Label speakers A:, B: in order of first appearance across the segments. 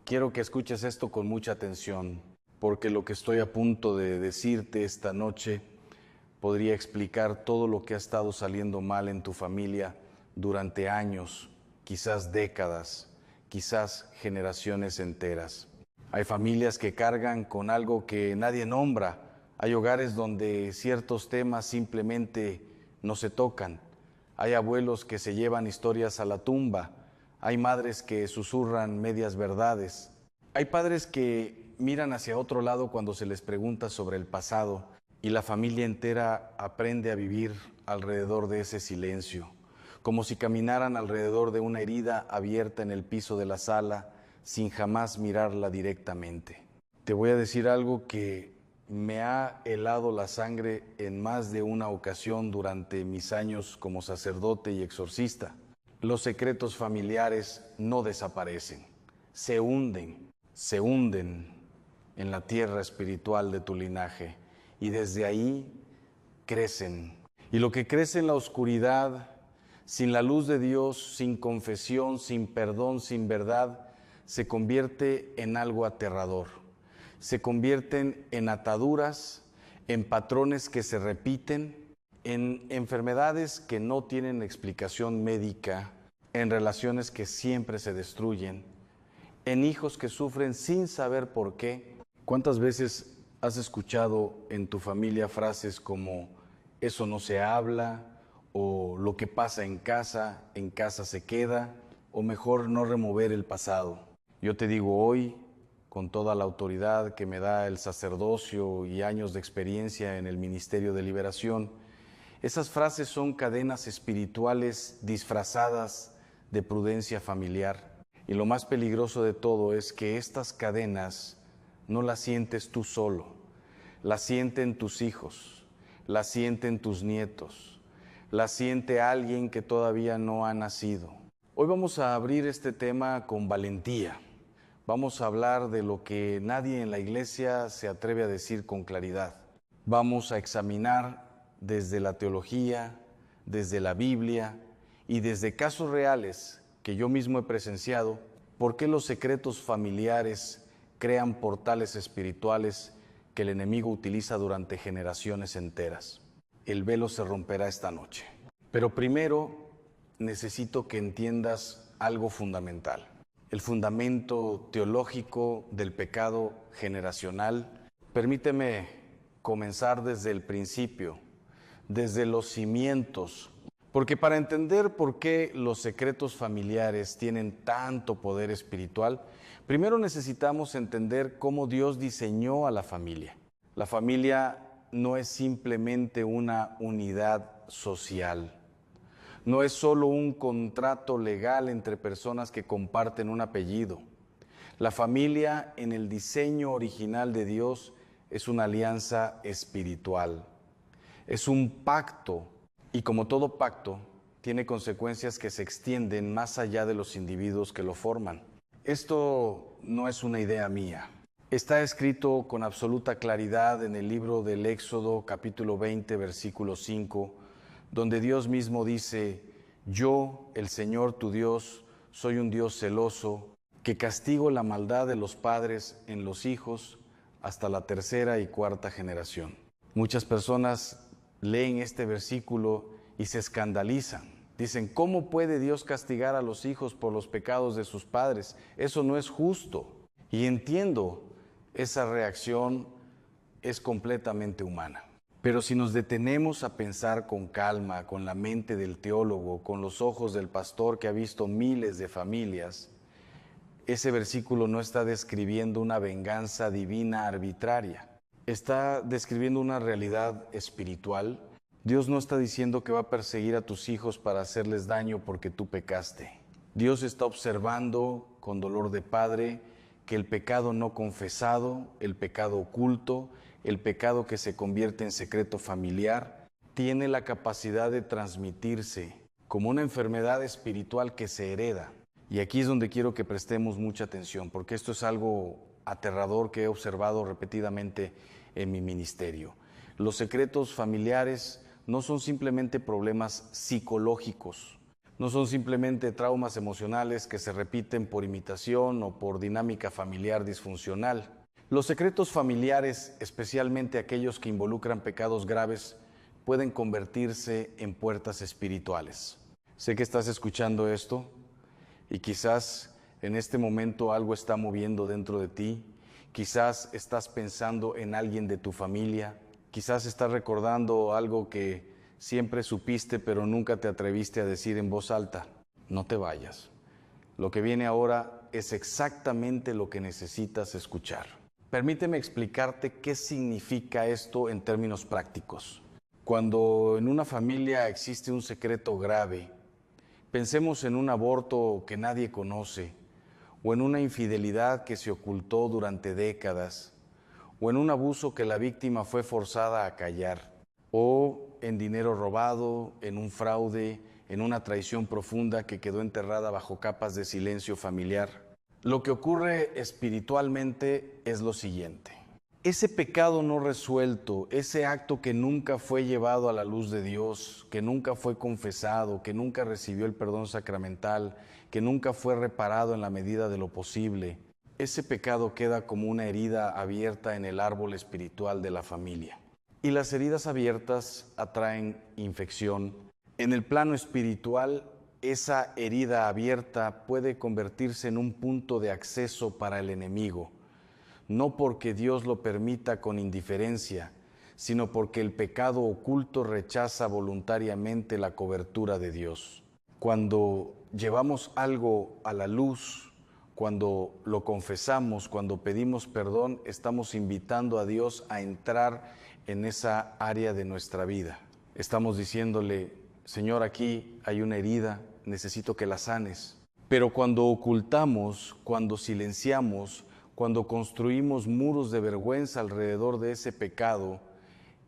A: Quiero que escuches esto con mucha atención, porque lo que estoy a punto de decirte esta noche podría explicar todo lo que ha estado saliendo mal en tu familia durante años, quizás décadas, quizás generaciones enteras. Hay familias que cargan con algo que nadie nombra. Hay hogares donde ciertos temas simplemente no se tocan. Hay abuelos que se llevan historias a la tumba. Hay madres que susurran medias verdades. Hay padres que miran hacia otro lado cuando se les pregunta sobre el pasado y la familia entera aprende a vivir alrededor de ese silencio, como si caminaran alrededor de una herida abierta en el piso de la sala sin jamás mirarla directamente. Te voy a decir algo que me ha helado la sangre en más de una ocasión durante mis años como sacerdote y exorcista. Los secretos familiares no desaparecen, se hunden en la tierra espiritual de tu linaje y desde ahí crecen. Y lo que crece en la oscuridad, sin la luz de Dios, sin confesión, sin perdón, sin verdad, se convierte en algo aterrador. Se convierten en ataduras, en patrones que se repiten, en enfermedades que no tienen explicación médica, en relaciones que siempre se destruyen, en hijos que sufren sin saber por qué. ¿Cuántas veces has escuchado en tu familia frases como "eso no se habla", o "lo que pasa en casa se queda", o mejor no remover el pasado? Yo te digo hoy, con toda la autoridad que me da el sacerdocio y años de experiencia en el ministerio de liberación, esas frases son cadenas espirituales disfrazadas de prudencia familiar. Y lo más peligroso de todo es que estas cadenas no las sientes tú solo, las sienten tus hijos, las sienten tus nietos, las siente alguien que todavía no ha nacido. Hoy vamos a abrir este tema con valentía. Vamos a hablar de lo que nadie en la iglesia se atreve a decir con claridad. Vamos a examinar desde la teología, desde la Biblia y desde casos reales que yo mismo he presenciado, por qué los secretos familiares crean portales espirituales que el enemigo utiliza durante generaciones enteras. El velo se romperá esta noche. Pero primero necesito que entiendas algo fundamental. El fundamento teológico del pecado generacional. Permíteme comenzar desde el principio, desde los cimientos, porque para entender por qué los secretos familiares tienen tanto poder espiritual, primero necesitamos entender cómo Dios diseñó a la familia. La familia no es simplemente una unidad social. No es solo un contrato legal entre personas que comparten un apellido. La familia, en el diseño original de Dios, es una alianza espiritual. Es un pacto, y como todo pacto, tiene consecuencias que se extienden más allá de los individuos que lo forman. Esto no es una idea mía. Está escrito con absoluta claridad en el libro del Éxodo, capítulo 20, versículo 5, donde Dios mismo dice: "Yo, el Señor tu Dios, soy un Dios celoso, que castigo la maldad de los padres en los hijos hasta la tercera y cuarta generación". Muchas personas leen este versículo y se escandalizan. Dicen: ¿cómo puede Dios castigar a los hijos por los pecados de sus padres? Eso no es justo. Y entiendo, esa reacción es completamente humana. Pero si nos detenemos a pensar con calma, con la mente del teólogo, con los ojos del pastor que ha visto miles de familias, ese versículo no está describiendo una venganza divina arbitraria. Está describiendo una realidad espiritual. Dios no está diciendo que va a perseguir a tus hijos para hacerles daño porque tú pecaste. Dios está observando con dolor de padre que el pecado no confesado, el pecado oculto, el pecado que se convierte en secreto familiar, tiene la capacidad de transmitirse como una enfermedad espiritual que se hereda. Y aquí es donde quiero que prestemos mucha atención, porque esto es algo aterrador que he observado repetidamente en mi ministerio. Los secretos familiares no son simplemente problemas psicológicos, No son simplemente traumas emocionales que se repiten por imitación o por dinámica familiar disfuncional. Los secretos familiares, especialmente aquellos que involucran pecados graves, pueden convertirse en puertas espirituales. Sé que estás escuchando esto y quizás en este momento algo está moviendo dentro de ti. Quizás estás pensando en alguien de tu familia. Quizás estás recordando algo que siempre supiste, pero nunca te atreviste a decir en voz alta. No te vayas. Lo que viene ahora es exactamente lo que necesitas escuchar. Permíteme explicarte qué significa esto en términos prácticos. Cuando en una familia existe un secreto grave, pensemos en un aborto que nadie conoce, o en una infidelidad que se ocultó durante décadas, o en un abuso que la víctima fue forzada a callar, o en dinero robado, en un fraude, en una traición profunda que quedó enterrada bajo capas de silencio familiar. Lo que ocurre espiritualmente es lo siguiente. Ese pecado no resuelto, ese acto que nunca fue llevado a la luz de Dios, que nunca fue confesado, que nunca recibió el perdón sacramental, que nunca fue reparado en la medida de lo posible, ese pecado queda como una herida abierta en el árbol espiritual de la familia. Y las heridas abiertas atraen infección. En el plano espiritual, esa herida abierta puede convertirse en un punto de acceso para el enemigo, no porque Dios lo permita con indiferencia, sino porque el pecado oculto rechaza voluntariamente la cobertura de Dios. Cuando llevamos algo a la luz, cuando lo confesamos, cuando pedimos perdón, estamos invitando a Dios a entrar en esa área de nuestra vida. Estamos diciéndole, Señor, aquí hay una herida, necesito que la sanes. Pero cuando ocultamos, cuando silenciamos, cuando construimos muros de vergüenza alrededor de ese pecado,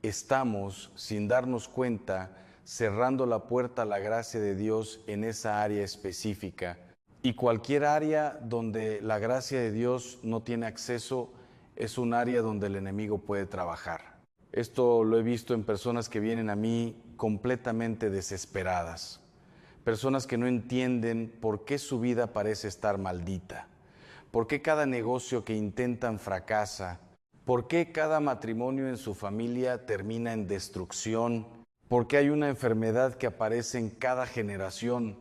A: estamos, sin darnos cuenta, cerrando la puerta a la gracia de Dios en esa área específica. Y cualquier área donde la gracia de Dios no tiene acceso es un área donde el enemigo puede trabajar. Esto lo he visto en personas que vienen a mí completamente desesperadas. Personas que no entienden por qué su vida parece estar maldita. ¿Por qué cada negocio que intentan fracasa? ¿Por qué cada matrimonio en su familia termina en destrucción? ¿Por qué hay una enfermedad que aparece en cada generación?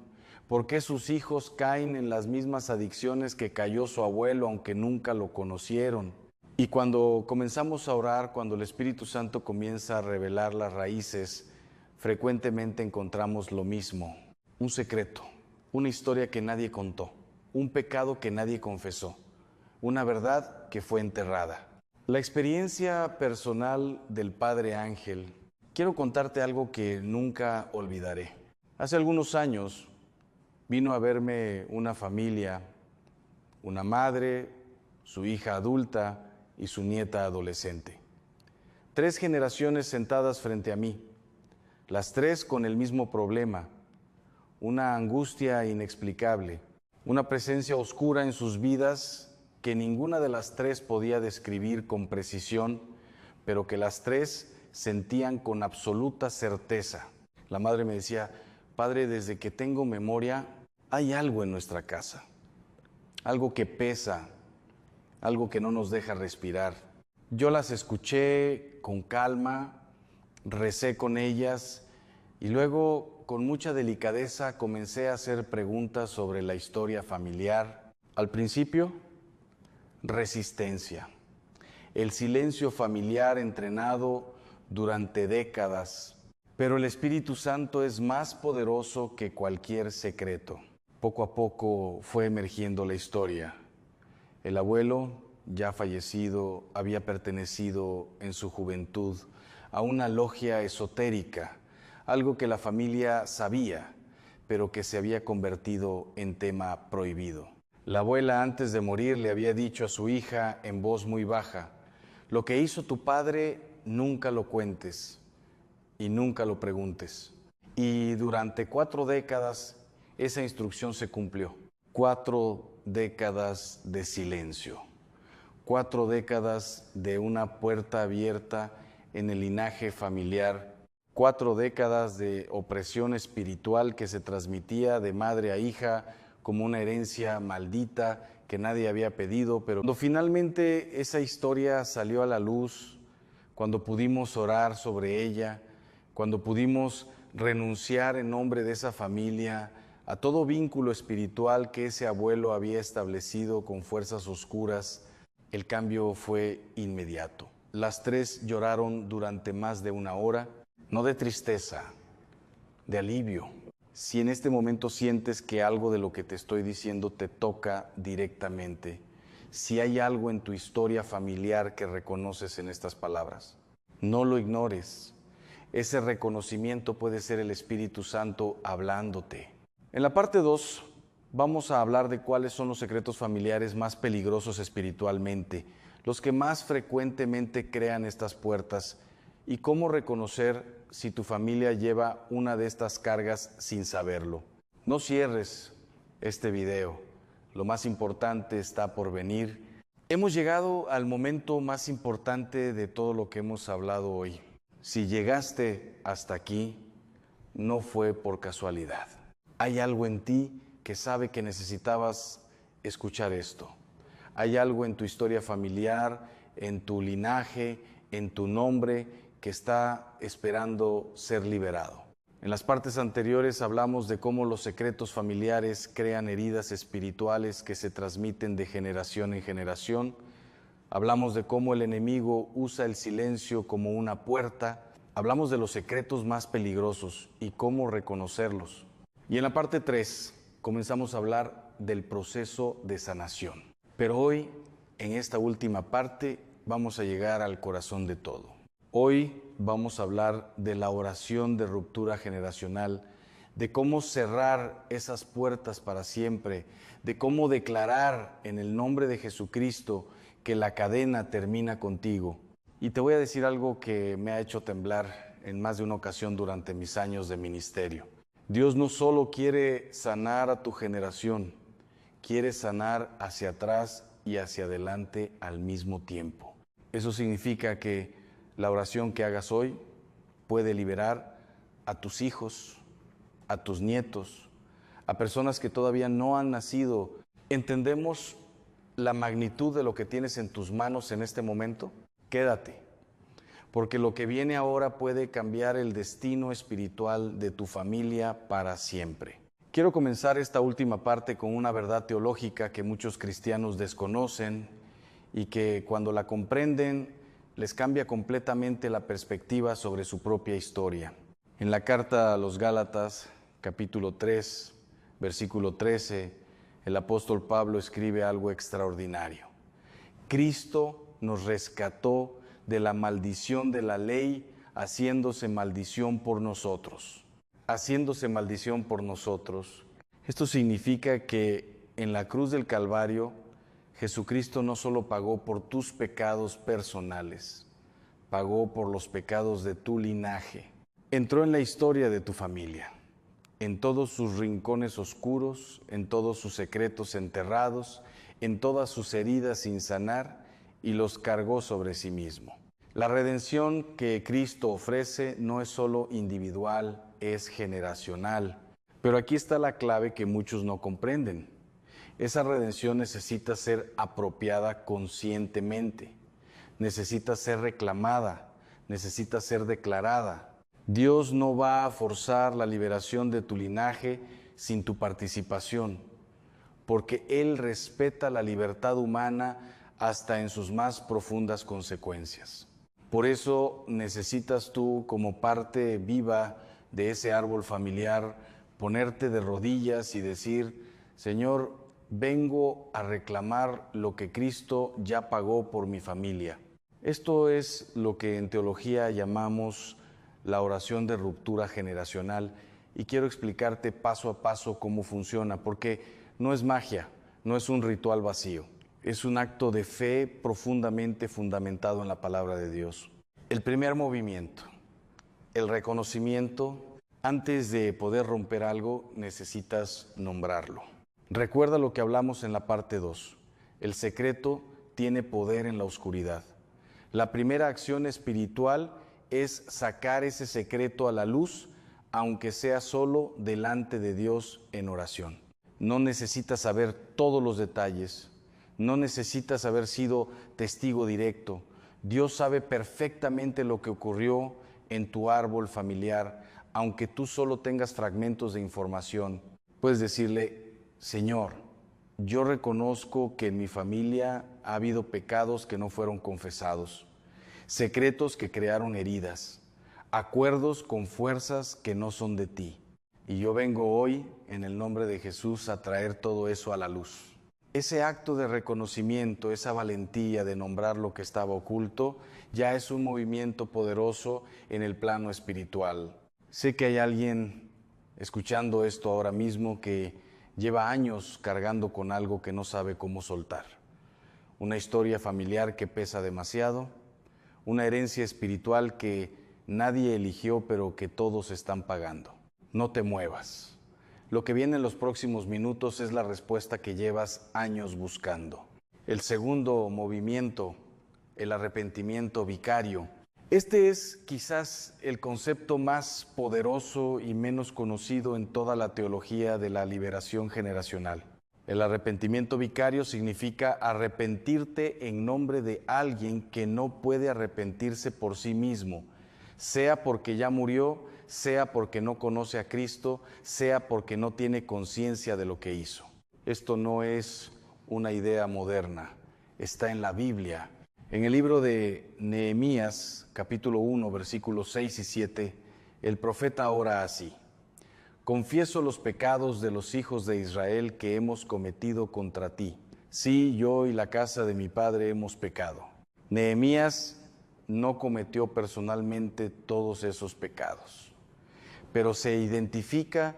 A: ¿Por qué sus hijos caen en las mismas adicciones que cayó su abuelo, aunque nunca lo conocieron? Y cuando comenzamos a orar, cuando el Espíritu Santo comienza a revelar las raíces, frecuentemente encontramos lo mismo: un secreto, una historia que nadie contó, un pecado que nadie confesó, una verdad que fue enterrada. La experiencia personal del Padre Ángel, quiero contarte algo que nunca olvidaré. Hace algunos años vino a verme una familia, una madre, su hija adulta y su nieta adolescente. 3 generaciones sentadas frente a mí, las 3 con el mismo problema, una angustia inexplicable, una presencia oscura en sus vidas que ninguna de las 3 podía describir con precisión, pero que las 3 sentían con absoluta certeza. La madre me decía, Padre, desde que tengo memoria, hay algo en nuestra casa, algo que pesa, algo que no nos deja respirar. Yo las escuché con calma, recé con ellas y luego con mucha delicadeza comencé a hacer preguntas sobre la historia familiar. Al principio, resistencia. El silencio familiar entrenado durante décadas. Pero el Espíritu Santo es más poderoso que cualquier secreto. Poco a poco fue emergiendo la historia. El abuelo, ya fallecido, había pertenecido en su juventud a una logia esotérica, algo que la familia sabía, pero que se había convertido en tema prohibido. La abuela, antes de morir, le había dicho a su hija en voz muy baja, lo que hizo tu padre, nunca lo cuentes y nunca lo preguntes. Y durante 4 décadas, esa instrucción se cumplió. 4 décadas de silencio. 4 décadas de una puerta abierta en el linaje familiar. 4 décadas de opresión espiritual que se transmitía de madre a hija como una herencia maldita que nadie había pedido, pero cuando finalmente esa historia salió a la luz, cuando pudimos orar sobre ella, cuando pudimos renunciar en nombre de esa familia a todo vínculo espiritual que ese abuelo había establecido con fuerzas oscuras, el cambio fue inmediato. Las 3 lloraron durante más de 1 hora, no de tristeza, de alivio. Si en este momento sientes que algo de lo que te estoy diciendo te toca directamente, si hay algo en tu historia familiar que reconoces en estas palabras, no lo ignores. Ese reconocimiento puede ser el Espíritu Santo hablándote. En la parte 2 vamos a hablar de cuáles son los secretos familiares más peligrosos espiritualmente, los que más frecuentemente crean estas puertas, y cómo reconocer si tu familia lleva una de estas cargas sin saberlo. No cierres este video, lo más importante está por venir. Hemos llegado al momento más importante de todo lo que hemos hablado hoy. Si llegaste hasta aquí, no fue por casualidad. Hay algo en ti que sabe que necesitabas escuchar esto. Hay algo en tu historia familiar, en tu linaje, en tu nombre, que está esperando ser liberado. En las partes anteriores hablamos de cómo los secretos familiares crean heridas espirituales que se transmiten de generación en generación. Hablamos de cómo el enemigo usa el silencio como una puerta. Hablamos de los secretos más peligrosos y cómo reconocerlos. Y en la parte 3 comenzamos a hablar del proceso de sanación. Pero hoy, en esta última parte, vamos a llegar al corazón de todo. Hoy vamos a hablar de la oración de ruptura generacional, de cómo cerrar esas puertas para siempre, de cómo declarar en el nombre de Jesucristo que la cadena termina contigo. Y te voy a decir algo que me ha hecho temblar en más de una ocasión durante mis años de ministerio. Dios no solo quiere sanar a tu generación, quiere sanar hacia atrás y hacia adelante al mismo tiempo. Eso significa que la oración que hagas hoy puede liberar a tus hijos, a tus nietos, a personas que todavía no han nacido. ¿Entendemos la magnitud de lo que tienes en tus manos en este momento? Quédate, porque lo que viene ahora puede cambiar el destino espiritual de tu familia para siempre. Quiero comenzar esta última parte con una verdad teológica que muchos cristianos desconocen y que cuando la comprenden les cambia completamente la perspectiva sobre su propia historia. En la carta a los Gálatas, capítulo 3, versículo 13, el apóstol Pablo escribe algo extraordinario. Cristo nos rescató de la maldición de la ley, haciéndose maldición por nosotros. Haciéndose maldición por nosotros. Esto significa que en la cruz del Calvario, Jesucristo no solo pagó por tus pecados personales, pagó por los pecados de tu linaje. Entró en la historia de tu familia, en todos sus rincones oscuros, en todos sus secretos enterrados, en todas sus heridas sin sanar, y los cargó sobre sí mismo. La redención que Cristo ofrece no es solo individual, es generacional. Pero aquí está la clave que muchos no comprenden. Esa redención necesita ser apropiada conscientemente, necesita ser reclamada, necesita ser declarada. Dios no va a forzar la liberación de tu linaje sin tu participación, porque Él respeta la libertad humana hasta en sus más profundas consecuencias. Por eso necesitas tú, como parte viva de ese árbol familiar, ponerte de rodillas y decir: Señor, vengo a reclamar lo que Cristo ya pagó por mi familia. Esto es lo que en teología llamamos la oración de ruptura generacional, y quiero explicarte paso a paso cómo funciona, porque no es magia, no es un ritual vacío, es un acto de fe profundamente fundamentado en la palabra de Dios. El primer movimiento, el reconocimiento. Antes de poder romper algo, necesitas nombrarlo. Recuerda lo que hablamos en la parte 2. El secreto tiene poder en la oscuridad. La primera acción espiritual es sacar ese secreto a la luz, aunque sea solo delante de Dios en oración. No necesitas saber todos los detalles, no necesitas haber sido testigo directo. Dios sabe perfectamente lo que ocurrió en tu árbol familiar, aunque tú solo tengas fragmentos de información. Puedes decirle: Señor, yo reconozco que en mi familia ha habido pecados que no fueron confesados, secretos que crearon heridas, acuerdos con fuerzas que no son de ti. Y yo vengo hoy, en el nombre de Jesús, a traer todo eso a la luz. Ese acto de reconocimiento, esa valentía de nombrar lo que estaba oculto, ya es un movimiento poderoso en el plano espiritual. Sé que hay alguien escuchando esto ahora mismo que lleva años cargando con algo que no sabe cómo soltar. Una historia familiar que pesa demasiado, una herencia espiritual que nadie eligió pero que todos están pagando. No te muevas. Lo que viene en los próximos minutos es la respuesta que llevas años buscando. El segundo movimiento, el arrepentimiento vicario. Este es quizás el concepto más poderoso y menos conocido en toda la teología de la liberación generacional. El arrepentimiento vicario significa arrepentirte en nombre de alguien que no puede arrepentirse por sí mismo, sea porque ya murió, sea porque no conoce a Cristo, sea porque no tiene conciencia de lo que hizo. Esto no es una idea moderna, está en la Biblia. En el libro de Nehemías, capítulo 1, versículos 6 y 7, el profeta ora así: confieso los pecados de los hijos de Israel que hemos cometido contra ti. Sí, yo y la casa de mi padre hemos pecado. Nehemías no cometió personalmente todos esos pecados, pero se identifica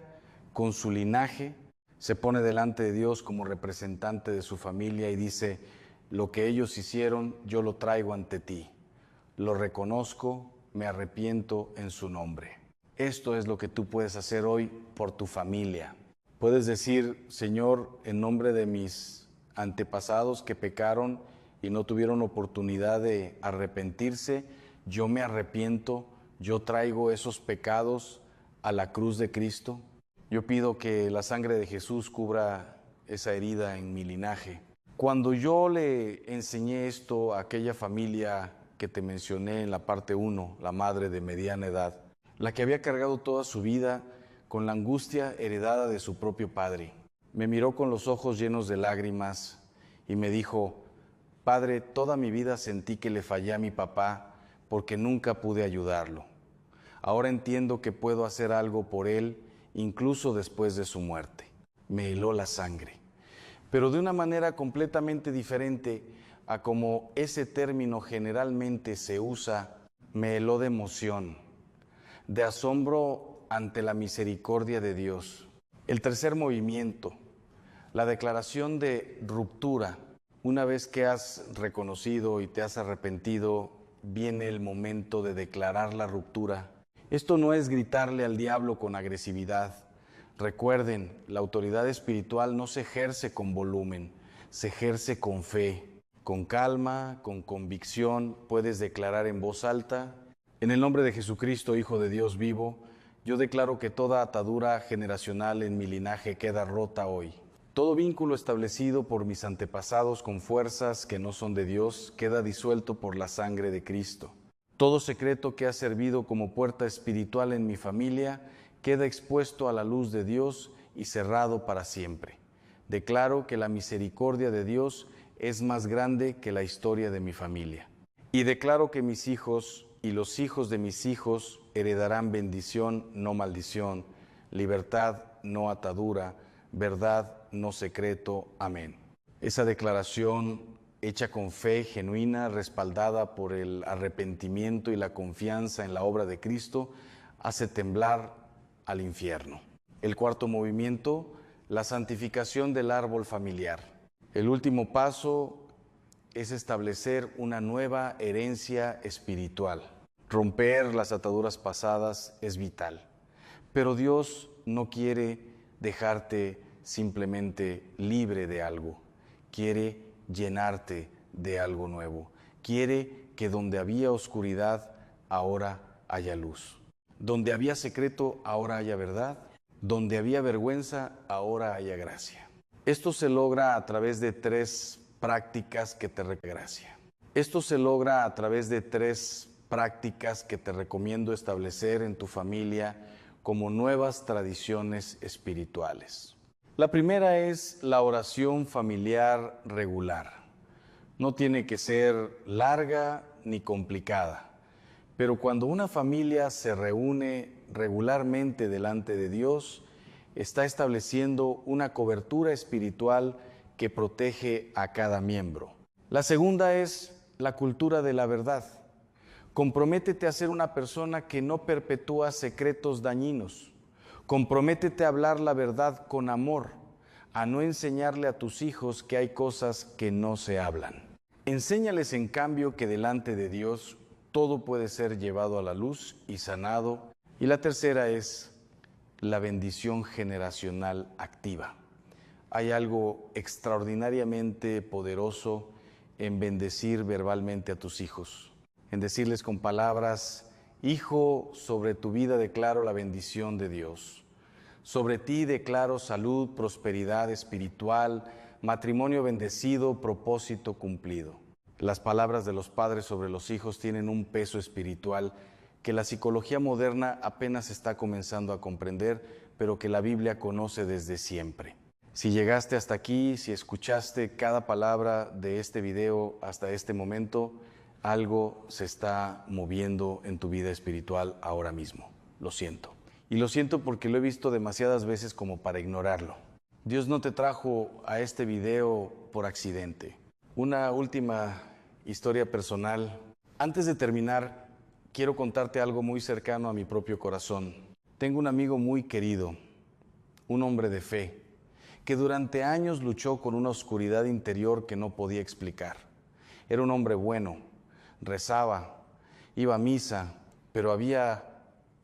A: con su linaje, se pone delante de Dios como representante de su familia y dice: lo que ellos hicieron, yo lo traigo ante ti. Lo reconozco, me arrepiento en su nombre. Esto es lo que tú puedes hacer hoy por tu familia. Puedes decir: Señor, en nombre de mis antepasados que pecaron y no tuvieron oportunidad de arrepentirse, yo me arrepiento, yo traigo esos pecados a la cruz de Cristo. Yo pido que la sangre de Jesús cubra esa herida en mi linaje. Cuando yo le enseñé esto a aquella familia que te mencioné en la parte 1, la madre de mediana edad, la que había cargado toda su vida con la angustia heredada de su propio padre, me miró con los ojos llenos de lágrimas y me dijo: Padre, toda mi vida sentí que le fallé a mi papá porque nunca pude ayudarlo. Ahora entiendo que puedo hacer algo por él, incluso después de su muerte. Me heló la sangre, pero de una manera completamente diferente a como ese término generalmente se usa. Me heló de emoción, de asombro ante la misericordia de Dios. El tercer movimiento, la declaración de ruptura. Una vez que has reconocido y te has arrepentido, viene el momento de declarar la ruptura. Esto no es gritarle al diablo con agresividad. Recuerden, la autoridad espiritual no se ejerce con volumen, se ejerce con fe. Con calma, con convicción, puedes declarar en voz alta: en el nombre de Jesucristo, Hijo de Dios vivo, yo declaro que toda atadura generacional en mi linaje queda rota hoy. Todo vínculo establecido por mis antepasados con fuerzas que no son de Dios queda disuelto por la sangre de Cristo. Todo secreto que ha servido como puerta espiritual en mi familia queda expuesto a la luz de Dios y cerrado para siempre. Declaro que la misericordia de Dios es más grande que la historia de mi familia. Y declaro que mis hijos y los hijos de mis hijos heredarán bendición, no maldición, libertad, no atadura, verdad, no secreto. Amén. Esa declaración hecha con fe genuina, respaldada por el arrepentimiento y la confianza en la obra de Cristo, hace temblar al infierno. El cuarto movimiento, la santificación del árbol familiar. El último paso es establecer una nueva herencia espiritual. Romper las ataduras pasadas es vital, pero Dios no quiere dejarte simplemente libre de algo, quiere llenarte de algo nuevo. Quiere que donde había oscuridad ahora haya luz. Donde había secreto, ahora haya verdad. Donde había vergüenza, ahora haya gracia. Esto se logra a través de tres prácticas que te recomiendo establecer en tu familia como nuevas tradiciones espirituales. La primera es la oración familiar regular. No tiene que ser larga ni complicada, pero cuando una familia se reúne regularmente delante de Dios, está estableciendo una cobertura espiritual que protege a cada miembro. La segunda es la cultura de la verdad. Comprométete a ser una persona que no perpetúa secretos dañinos. Comprométete a hablar la verdad con amor, a no enseñarle a tus hijos que hay cosas que no se hablan. Enséñales en cambio que delante de Dios todo puede ser llevado a la luz y sanado. Y la tercera es la bendición generacional activa. Hay algo extraordinariamente poderoso en bendecir verbalmente a tus hijos, en decirles con palabras: hijo, sobre tu vida declaro la bendición de Dios. Sobre ti declaro salud, prosperidad espiritual, matrimonio bendecido, propósito cumplido. Las palabras de los padres sobre los hijos tienen un peso espiritual que la psicología moderna apenas está comenzando a comprender, pero que la Biblia conoce desde siempre. Si llegaste hasta aquí, si escuchaste cada palabra de este video hasta este momento, algo se está moviendo en tu vida espiritual ahora mismo. Lo siento. Y lo siento porque lo he visto demasiadas veces como para ignorarlo. Dios no te trajo a este video por accidente. Una última historia personal. Antes de terminar, quiero contarte algo muy cercano a mi propio corazón. Tengo un amigo muy querido, un hombre de fe, que durante años luchó con una oscuridad interior que no podía explicar. Era un hombre bueno, rezaba, iba a misa, pero había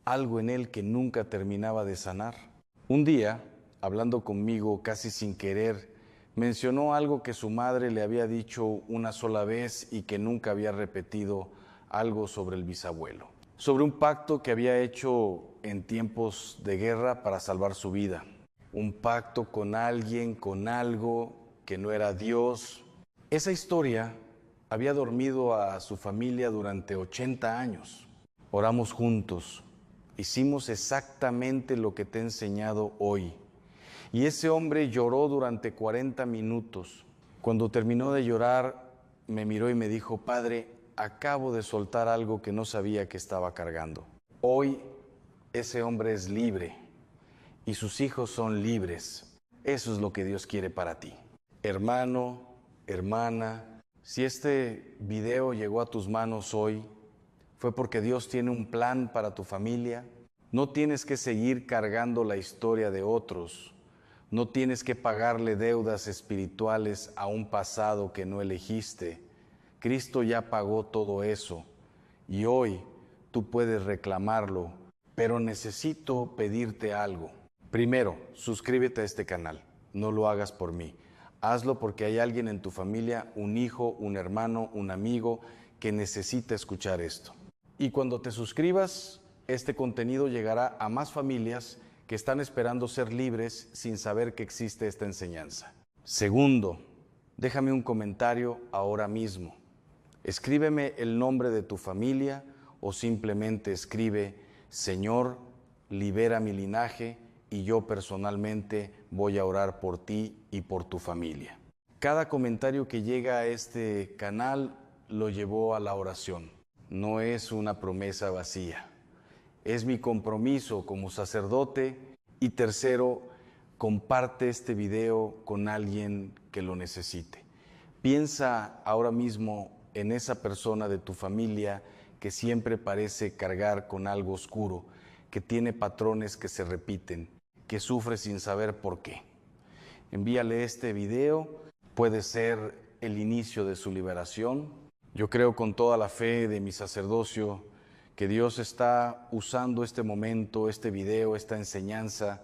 A: algo en él que nunca terminaba de sanar. Un día, hablando conmigo casi sin querer, mencionó algo que su madre le había dicho una sola vez y que nunca había repetido, algo sobre el bisabuelo, sobre un pacto que había hecho en tiempos de guerra para salvar su vida. Un pacto con alguien, con algo que no era Dios. Esa historia había dormido a su familia durante 80 años. Oramos juntos. Hicimos exactamente lo que te he enseñado hoy. Y ese hombre lloró durante 40 minutos. Cuando terminó de llorar, me miró y me dijo: Padre, acabo de soltar algo que no sabía que estaba cargando. Hoy ese hombre es libre y sus hijos son libres. Eso es lo que Dios quiere para ti. Hermano, hermana, si este video llegó a tus manos hoy, fue porque Dios tiene un plan para tu familia. No tienes que seguir cargando la historia de otros. No tienes que pagarle deudas espirituales a un pasado que no elegiste. Cristo ya pagó todo eso y hoy tú puedes reclamarlo, pero necesito pedirte algo. Primero, suscríbete a este canal. No lo hagas por mí. Hazlo porque hay alguien en tu familia, un hijo, un hermano, un amigo, que necesita escuchar esto. Y cuando te suscribas, este contenido llegará a más familias que están esperando ser libres sin saber que existe esta enseñanza. Segundo, déjame un comentario ahora mismo. Escríbeme el nombre de tu familia o simplemente escribe: Señor, libera mi linaje y yo personalmente voy a orar por ti y por tu familia. Cada comentario que llega a este canal lo llevó a la oración. No es una promesa vacía. Es mi compromiso como sacerdote. Y tercero, comparte este video con alguien que lo necesite. Piensa ahora mismo en esa persona de tu familia que siempre parece cargar con algo oscuro, que tiene patrones que se repiten, que sufre sin saber por qué. Envíale este video, puede ser el inicio de su liberación. Yo creo con toda la fe de mi sacerdocio que Dios está usando este momento, este video, esta enseñanza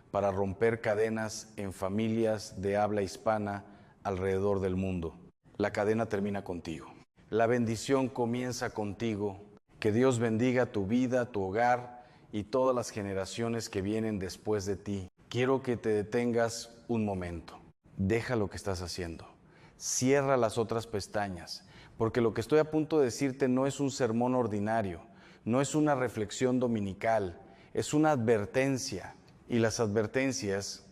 A: para romper cadenas en familias de habla hispana alrededor del mundo. La cadena termina contigo. La bendición comienza contigo. Que Dios bendiga tu vida, tu hogar y todas las generaciones que vienen después de ti. Quiero que te detengas un momento. Deja lo que estás haciendo. Cierra las otras pestañas, porque lo que estoy a punto de decirte no es un sermón ordinario, no es una reflexión dominical, es una advertencia. Y las advertencias,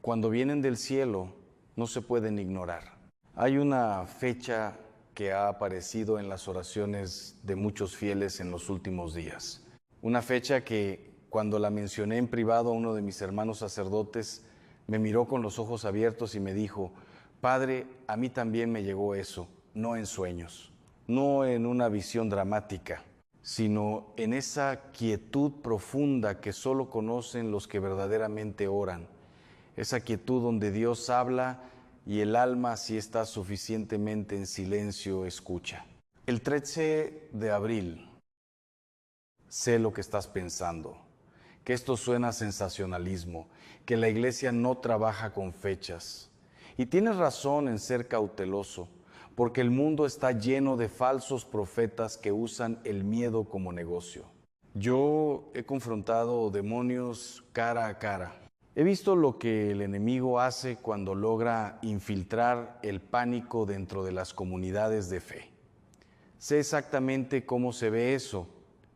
A: cuando vienen del cielo, no se pueden ignorar. Hay una fecha que ha aparecido en las oraciones de muchos fieles en los últimos días. Una fecha que, cuando la mencioné en privado a uno de mis hermanos sacerdotes, me miró con los ojos abiertos y me dijo: Padre, a mí también me llegó eso, no en sueños, no en una visión dramática, sino en esa quietud profunda que solo conocen los que verdaderamente oran. Esa quietud donde Dios habla y el alma, si está suficientemente en silencio, escucha. El 13 de abril, sé lo que estás pensando, que esto suena a sensacionalismo, que la iglesia no trabaja con fechas. Y tienes razón en ser cauteloso, porque el mundo está lleno de falsos profetas que usan el miedo como negocio. Yo he confrontado demonios cara a cara. He visto lo que el enemigo hace cuando logra infiltrar el pánico dentro de las comunidades de fe. Sé exactamente cómo se ve eso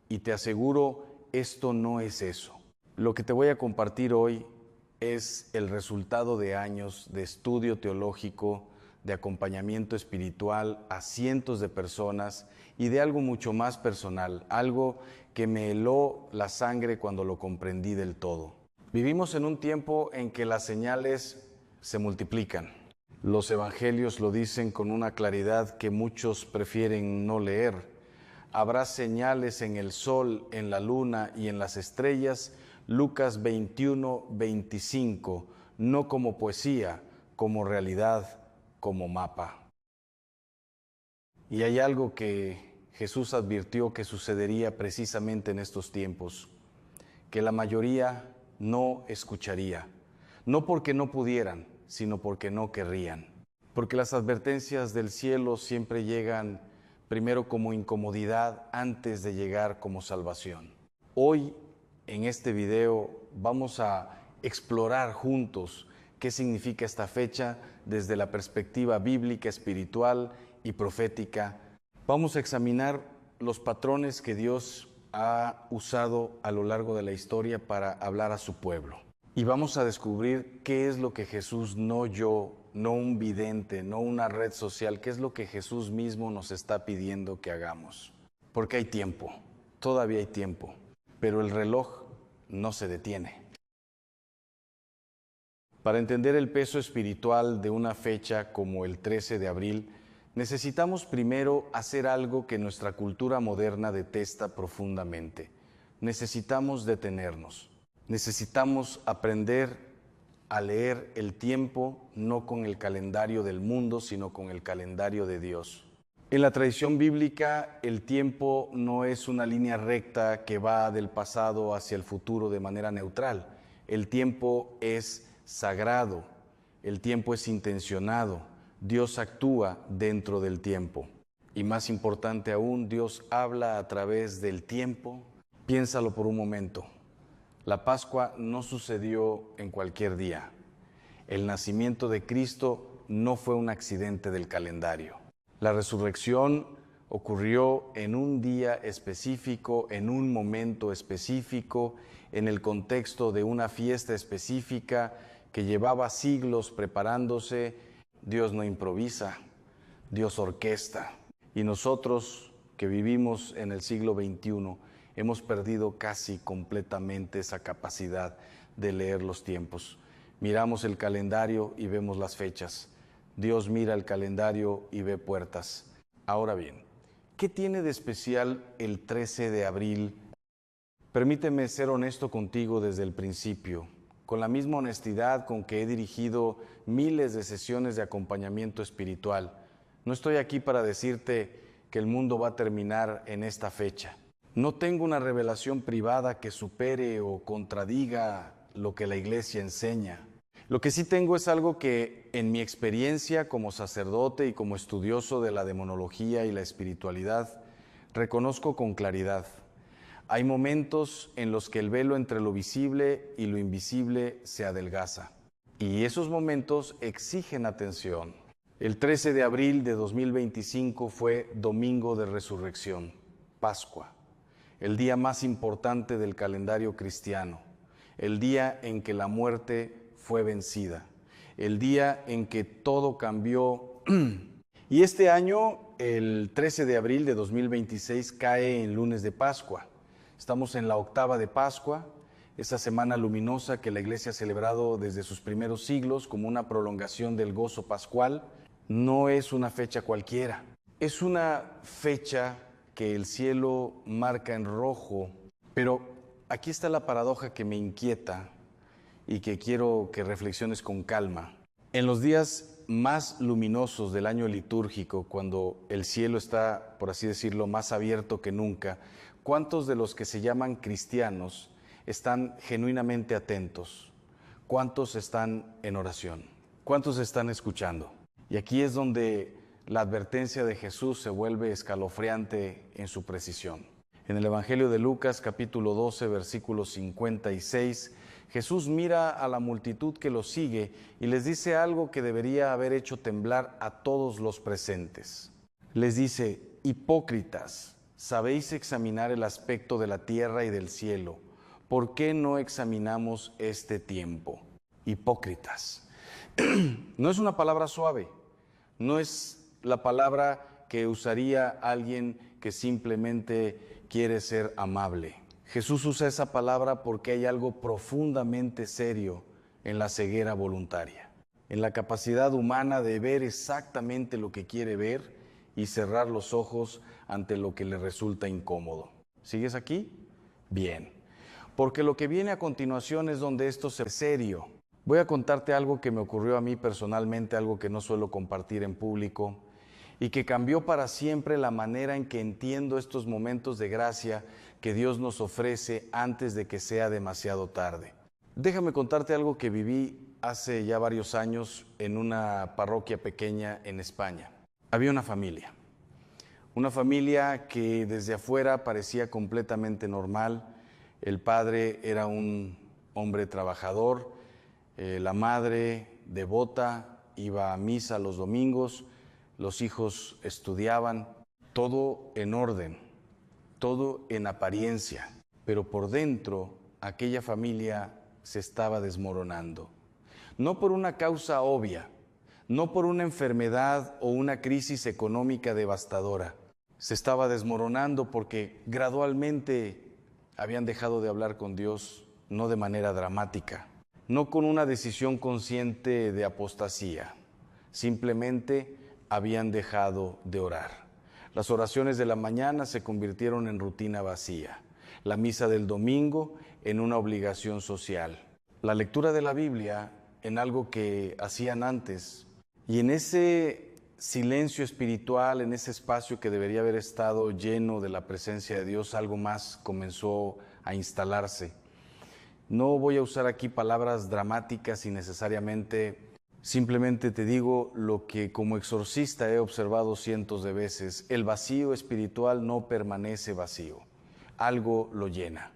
A: y te aseguro, esto no es eso. Lo que te voy a compartir hoy es el resultado de años de estudio teológico, de acompañamiento espiritual a cientos de personas y de algo mucho más personal, algo que me heló la sangre cuando lo comprendí del todo. Vivimos en un tiempo en que las señales se multiplican. Los evangelios lo dicen con una claridad que muchos prefieren no leer. Habrá señales en el sol, en la luna y en las estrellas. Lucas 21, 25, no como poesía, como realidad, como mapa. Y hay algo que Jesús advirtió que sucedería precisamente en estos tiempos, que la mayoría no escucharía, no porque no pudieran, sino porque no querrían. Porque las advertencias del cielo siempre llegan primero como incomodidad antes de llegar como salvación. Hoy, en este video, vamos a explorar juntos qué significa esta fecha desde la perspectiva bíblica, espiritual y profética. Vamos a examinar los patrones que Dios ha usado a lo largo de la historia para hablar a su pueblo. Y vamos a descubrir qué es lo que Jesús no oyó, no un vidente, no una red social, qué es lo que Jesús mismo nos está pidiendo que hagamos. Porque hay tiempo, todavía hay tiempo, pero el reloj no se detiene. Para entender el peso espiritual de una fecha como el 13 de abril, necesitamos primero hacer algo que nuestra cultura moderna detesta profundamente. Necesitamos detenernos. Necesitamos aprender a leer el tiempo no con el calendario del mundo, sino con el calendario de Dios. En la tradición bíblica, el tiempo no es una línea recta que va del pasado hacia el futuro de manera neutral. El tiempo es sagrado, el tiempo es intencionado. Dios actúa dentro del tiempo. Y más importante aún, Dios habla a través del tiempo. Piénsalo por un momento. La Pascua no sucedió en cualquier día. El nacimiento de Cristo no fue un accidente del calendario. La resurrección ocurrió en un día específico, en un momento específico, en el contexto de una fiesta específica que llevaba siglos preparándose. Dios no improvisa, Dios orquesta. Y nosotros que vivimos en el siglo XXI hemos perdido casi completamente esa capacidad de leer los tiempos. Miramos el calendario y vemos las fechas. Dios mira el calendario y ve puertas. Ahora bien, ¿qué tiene de especial el 13 de abril? Permíteme ser honesto contigo desde el principio. Con la misma honestidad con que he dirigido miles de sesiones de acompañamiento espiritual. No estoy aquí para decirte que el mundo va a terminar en esta fecha. No tengo una revelación privada que supere o contradiga lo que la Iglesia enseña. Lo que sí tengo es algo que, en mi experiencia como sacerdote y como estudioso de la demonología y la espiritualidad, reconozco con claridad. Hay momentos en los que el velo entre lo visible y lo invisible se adelgaza. Y esos momentos exigen atención. El 13 de abril de 2025 fue Domingo de Resurrección, Pascua, el día más importante del calendario cristiano, el día en que la muerte fue vencida, el día en que todo cambió. Y este año, el 13 de abril de 2026, cae en lunes de Pascua. Estamos en la octava de Pascua, esa semana luminosa que la Iglesia ha celebrado desde sus primeros siglos como una prolongación del gozo pascual. No es una fecha cualquiera, es una fecha que el cielo marca en rojo, pero aquí está la paradoja que me inquieta y que quiero que reflexiones con calma. En los días más luminosos del año litúrgico, cuando el cielo está, por así decirlo, más abierto que nunca, ¿cuántos de los que se llaman cristianos están genuinamente atentos? ¿Cuántos están en oración? ¿Cuántos están escuchando? Y aquí es donde la advertencia de Jesús se vuelve escalofriante en su precisión. En el Evangelio de Lucas, capítulo 12, versículo 56, Jesús mira a la multitud que lo sigue y les dice algo que debería haber hecho temblar a todos los presentes. Les dice: hipócritas, sabéis examinar el aspecto de la tierra y del cielo. ¿Por qué no examinamos este tiempo? Hipócritas. No es una palabra suave, no es la palabra que usaría alguien que simplemente quiere ser amable. Jesús usa esa palabra porque hay algo profundamente serio en la ceguera voluntaria, en la capacidad humana de ver exactamente lo que quiere ver y cerrar los ojos ante lo que le resulta incómodo. ¿Sigues aquí? Bien. Porque lo que viene a continuación es donde esto se serio. Voy a contarte algo que me ocurrió a mí personalmente, algo que no suelo compartir en público y que cambió para siempre la manera en que entiendo estos momentos de gracia que Dios nos ofrece antes de que sea demasiado tarde. Déjame contarte algo que viví hace ya varios años en una parroquia pequeña en España. Había una familia que desde afuera parecía completamente normal. El padre era un hombre trabajador, la madre devota, iba a misa los domingos, los hijos estudiaban, todo en orden, todo en apariencia, pero por dentro aquella familia se estaba desmoronando. No por una causa obvia, no por una enfermedad o una crisis económica devastadora. Se estaba desmoronando porque gradualmente habían dejado de hablar con Dios, no de manera dramática, no con una decisión consciente de apostasía, simplemente habían dejado de orar. Las oraciones de la mañana se convirtieron en rutina vacía, la misa del domingo en una obligación social, la lectura de la Biblia en algo que hacían antes, y en ese silencio espiritual, en ese espacio que debería haber estado lleno de la presencia de Dios, algo más comenzó a instalarse. No voy a usar aquí palabras dramáticas innecesariamente, simplemente te digo lo que como exorcista he observado cientos de veces: el vacío espiritual no permanece vacío, algo lo llena.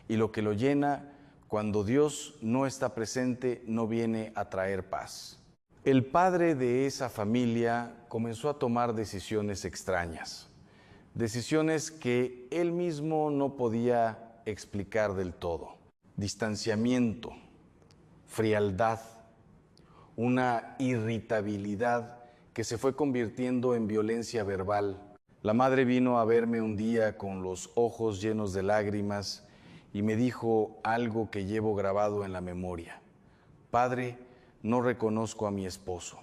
A: Y lo que lo llena, cuando Dios no está presente, no viene a traer paz. El padre de esa familia comenzó a tomar decisiones extrañas, decisiones que él mismo no podía explicar del todo. Distanciamiento, frialdad, una irritabilidad que se fue convirtiendo en violencia verbal. La madre vino a verme un día con los ojos llenos de lágrimas y me dijo algo que llevo grabado en la memoria: Padre, no reconozco a mi esposo.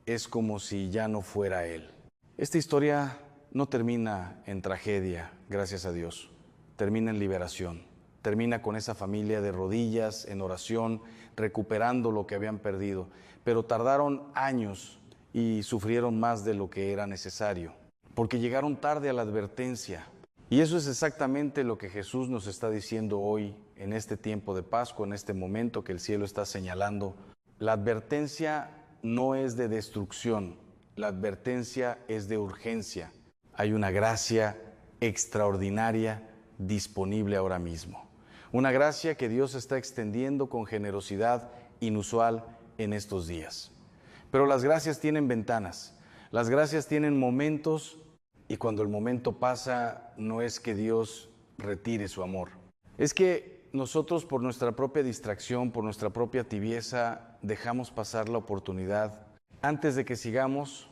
A: Es como si ya no fuera él. Esta historia no termina en tragedia, gracias a Dios. Termina en liberación. Termina con esa familia de rodillas, en oración, recuperando lo que habían perdido. Pero tardaron años y sufrieron más de lo que era necesario, porque llegaron tarde a la advertencia. Y eso es exactamente lo que Jesús nos está diciendo hoy, en este tiempo de Pascua, en este momento que el cielo está señalando. La advertencia no es de destrucción, la advertencia es de urgencia. Hay una gracia extraordinaria disponible ahora mismo. Una gracia que Dios está extendiendo con generosidad inusual en estos días. Pero las gracias tienen ventanas, las gracias tienen momentos, y cuando el momento pasa no es que Dios retire su amor. Es que nosotros, por nuestra propia distracción, por nuestra propia tibieza, dejamos pasar la oportunidad. Antes de que sigamos,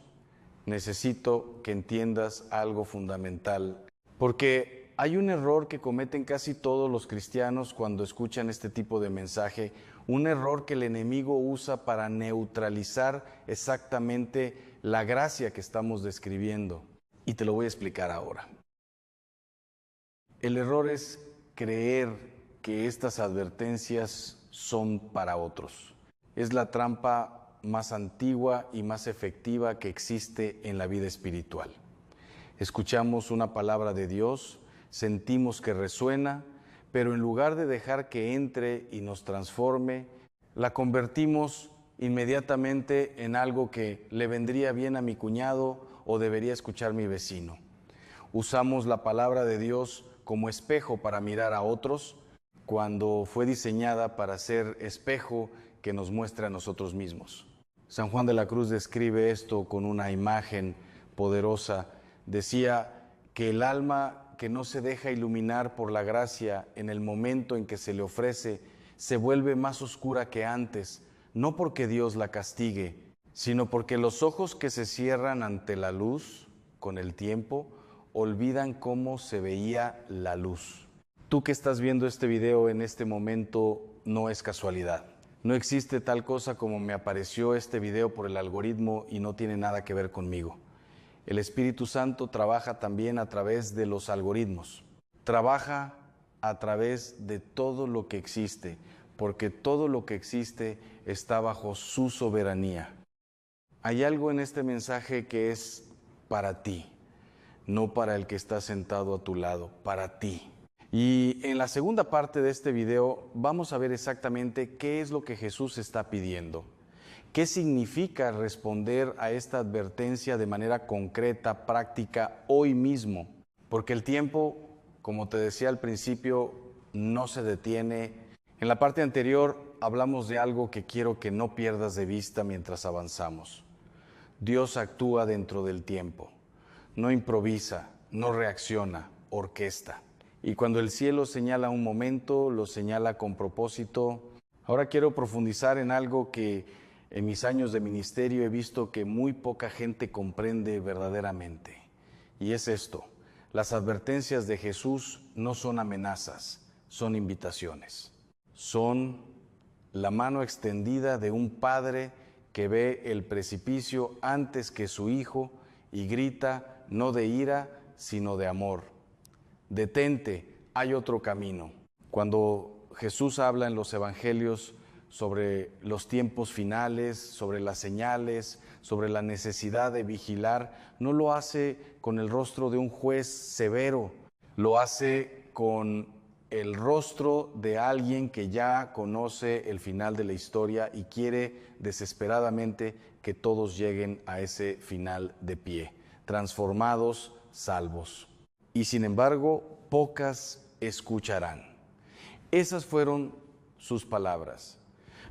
A: necesito que entiendas algo fundamental, porque hay un error que cometen casi todos los cristianos cuando escuchan este tipo de mensaje, un error que el enemigo usa para neutralizar exactamente la gracia que estamos describiendo. Y te lo voy a explicar ahora. El error es creer que estas advertencias son para otros. Es la trampa más antigua y más efectiva que existe en la vida espiritual. Escuchamos una palabra de Dios, sentimos que resuena, pero en lugar de dejar que entre y nos transforme, la convertimos inmediatamente en algo que le vendría bien a mi cuñado o debería escuchar mi vecino. Usamos la palabra de Dios como espejo para mirar a otros, cuando fue diseñada para ser espejo que nos muestra a nosotros mismos. San Juan de la Cruz describe esto con una imagen poderosa. Decía que el alma que no se deja iluminar por la gracia en el momento en que se le ofrece, se vuelve más oscura que antes, no porque Dios la castigue, sino porque los ojos que se cierran ante la luz con el tiempo, olvidan cómo se veía la luz. Tú que estás viendo este video en este momento, no es casualidad. No existe tal cosa como me apareció este video por el algoritmo y no tiene nada que ver conmigo. El Espíritu Santo trabaja también a través de los algoritmos. Trabaja a través de todo lo que existe, porque todo lo que existe está bajo su soberanía. Hay algo en este mensaje que es para ti, no para el que está sentado a tu lado, para ti. Y en la segunda parte de este video vamos a ver exactamente qué es lo que Jesús está pidiendo. ¿Qué significa responder a esta advertencia de manera concreta, práctica, hoy mismo? Porque el tiempo, como te decía al principio, no se detiene. En la parte anterior hablamos de algo que quiero que no pierdas de vista mientras avanzamos. Dios actúa dentro del tiempo. No improvisa, no reacciona, orquesta. Y cuando el cielo señala un momento, lo señala con propósito. Ahora quiero profundizar en algo que en mis años de ministerio he visto que muy poca gente comprende verdaderamente. Y es esto: las advertencias de Jesús no son amenazas, son invitaciones. Son la mano extendida de un padre que ve el precipicio antes que su hijo y grita, no de ira, sino de amor. Detente, hay otro camino. Cuando Jesús habla en los evangelios sobre los tiempos finales, sobre las señales, sobre la necesidad de vigilar, no lo hace con el rostro de un juez severo, lo hace con el rostro de alguien que ya conoce el final de la historia y quiere desesperadamente que todos lleguen a ese final de pie, transformados, salvos. Y sin embargo, pocas escucharán. Esas fueron sus palabras.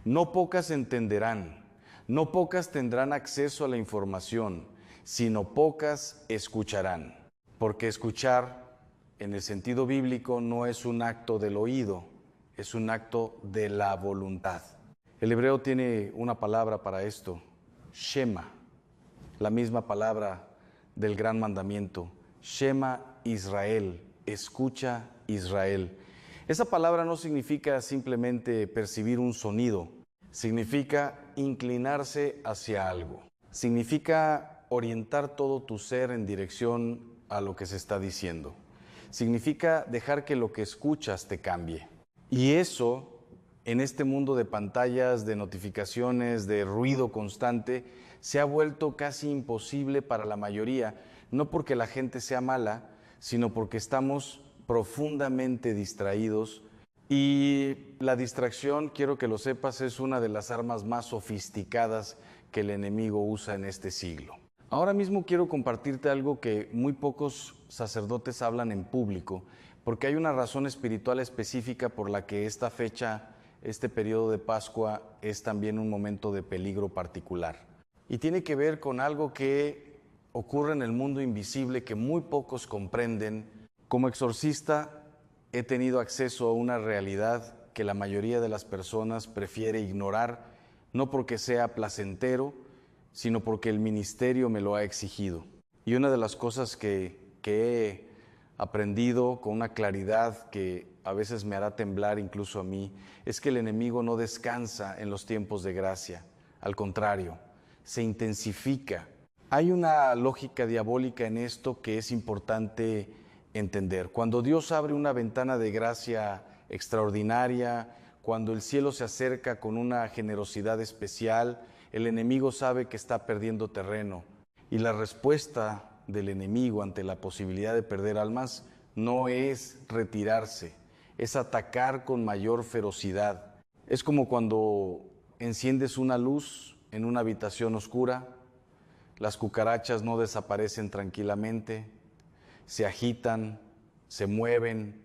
A: No pocas entenderán, no pocas tendrán acceso a la información, sino pocas escucharán. Porque escuchar, en el sentido bíblico, no es un acto del oído, es un acto de la voluntad. El hebreo tiene una palabra para esto, Shema, la misma palabra del gran mandamiento, Shema Israel, escucha Israel. Esa palabra no significa simplemente percibir un sonido, significa inclinarse hacia algo, significa orientar todo tu ser en dirección a lo que se está diciendo, significa dejar que lo que escuchas te cambie. Y eso, en este mundo de pantallas, de notificaciones, de ruido constante, se ha vuelto casi imposible para la mayoría, no porque la gente sea mala, sino porque estamos profundamente distraídos. Y la distracción, quiero que lo sepas, es una de las armas más sofisticadas que el enemigo usa en este siglo. Ahora mismo quiero compartirte algo que muy pocos sacerdotes hablan en público, porque hay una razón espiritual específica por la que esta fecha, este periodo de Pascua, es también un momento de peligro particular. Y tiene que ver con algo que ocurre en el mundo invisible que muy pocos comprenden. Como exorcista he tenido acceso a una realidad que la mayoría de las personas prefiere ignorar, no porque sea placentero, sino porque el ministerio me lo ha exigido. Y una de las cosas que he aprendido con una claridad que a veces me hará temblar incluso a mí, es que el enemigo no descansa en los tiempos de gracia. Al contrario, se intensifica. Hay una lógica diabólica en esto que es importante entender. Cuando Dios abre una ventana de gracia extraordinaria, cuando el cielo se acerca con una generosidad especial, el enemigo sabe que está perdiendo terreno. Y la respuesta del enemigo ante la posibilidad de perder almas no es retirarse, es atacar con mayor ferocidad. Es como cuando enciendes una luz en una habitación oscura, las cucarachas no desaparecen tranquilamente, se agitan, se mueven,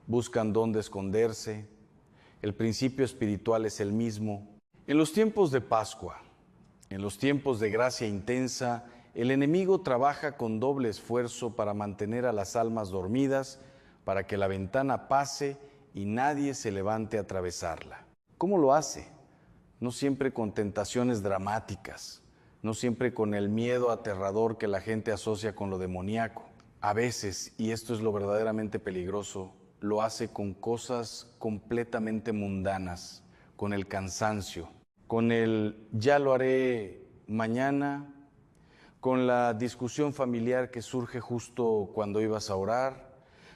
A: buscan dónde esconderse. El principio espiritual es el mismo. En los tiempos de Pascua, en los tiempos de gracia intensa, el enemigo trabaja con doble esfuerzo para mantener a las almas dormidas, para que la ventana pase y nadie se levante a atravesarla. ¿Cómo lo hace? No siempre con tentaciones dramáticas, no siempre con el miedo aterrador que la gente asocia con lo demoníaco. A veces, y esto es lo verdaderamente peligroso, lo hace con cosas completamente mundanas, con el cansancio, con el ya lo haré mañana, con la discusión familiar que surge justo cuando ibas a orar,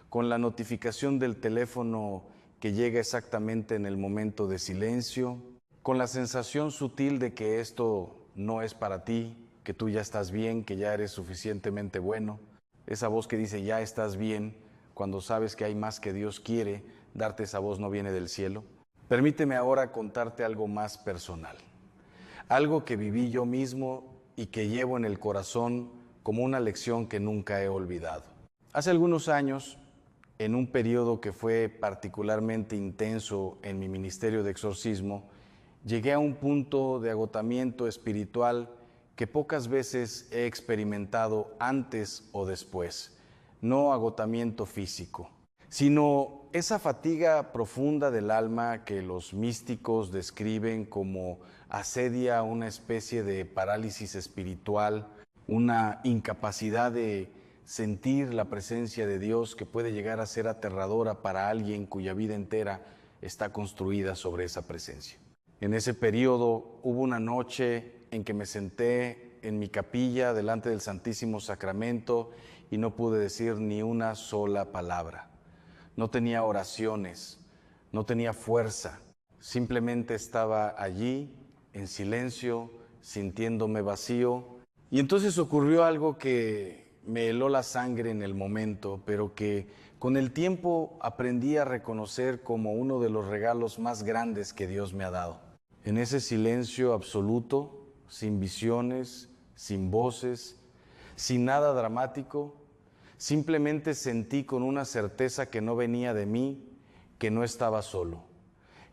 A: con la notificación del teléfono que llega exactamente en el momento de silencio, con la sensación sutil de que esto no es para ti, que tú ya estás bien, que ya eres suficientemente bueno, esa voz que dice ya estás bien, cuando sabes que hay más que Dios quiere darte, esa voz no viene del cielo. Permíteme ahora contarte algo más personal, algo que viví yo mismo y que llevo en el corazón como una lección que nunca he olvidado. Hace algunos años, en un periodo que fue particularmente intenso en mi ministerio de exorcismo, llegué a un punto de agotamiento espiritual que pocas veces he experimentado antes o después. No agotamiento físico, sino esa fatiga profunda del alma que los místicos describen como asedia una especie de parálisis espiritual, una incapacidad de sentir la presencia de Dios que puede llegar a ser aterradora para alguien cuya vida entera está construida sobre esa presencia. En ese periodo hubo una noche en que me senté en mi capilla delante del Santísimo Sacramento y no pude decir ni una sola palabra. No tenía oraciones, no tenía fuerza, simplemente estaba allí en silencio, sintiéndome vacío. Y entonces ocurrió algo que me heló la sangre en el momento, pero que con el tiempo aprendí a reconocer como uno de los regalos más grandes que Dios me ha dado. En ese silencio absoluto, sin visiones, sin voces, sin nada dramático, simplemente sentí con una certeza que no venía de mí, que no estaba solo,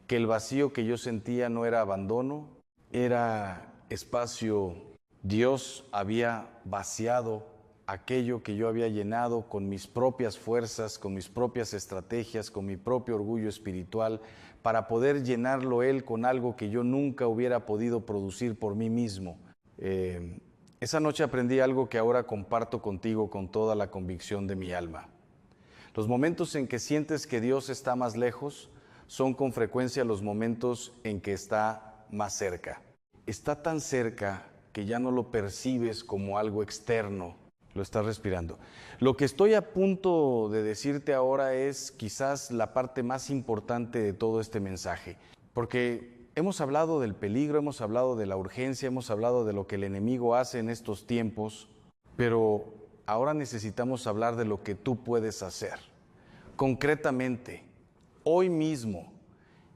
A: que el vacío que yo sentía no era abandono, era espacio. Dios había vaciado aquello que yo había llenado con mis propias fuerzas, con mis propias estrategias, con mi propio orgullo espiritual, para poder llenarlo Él con algo que yo nunca hubiera podido producir por mí mismo. Esa noche aprendí algo que ahora comparto contigo con toda la convicción de mi alma. Los momentos en que sientes que Dios está más lejos son con frecuencia los momentos en que está más cerca. Está tan cerca que ya no lo percibes como algo externo, lo estás respirando. Lo que estoy a punto de decirte ahora es quizás la parte más importante de todo este mensaje, porque hemos hablado del peligro, hemos hablado de la urgencia, hemos hablado de lo que el enemigo hace en estos tiempos, pero ahora necesitamos hablar de lo que tú puedes hacer, concretamente, hoy mismo,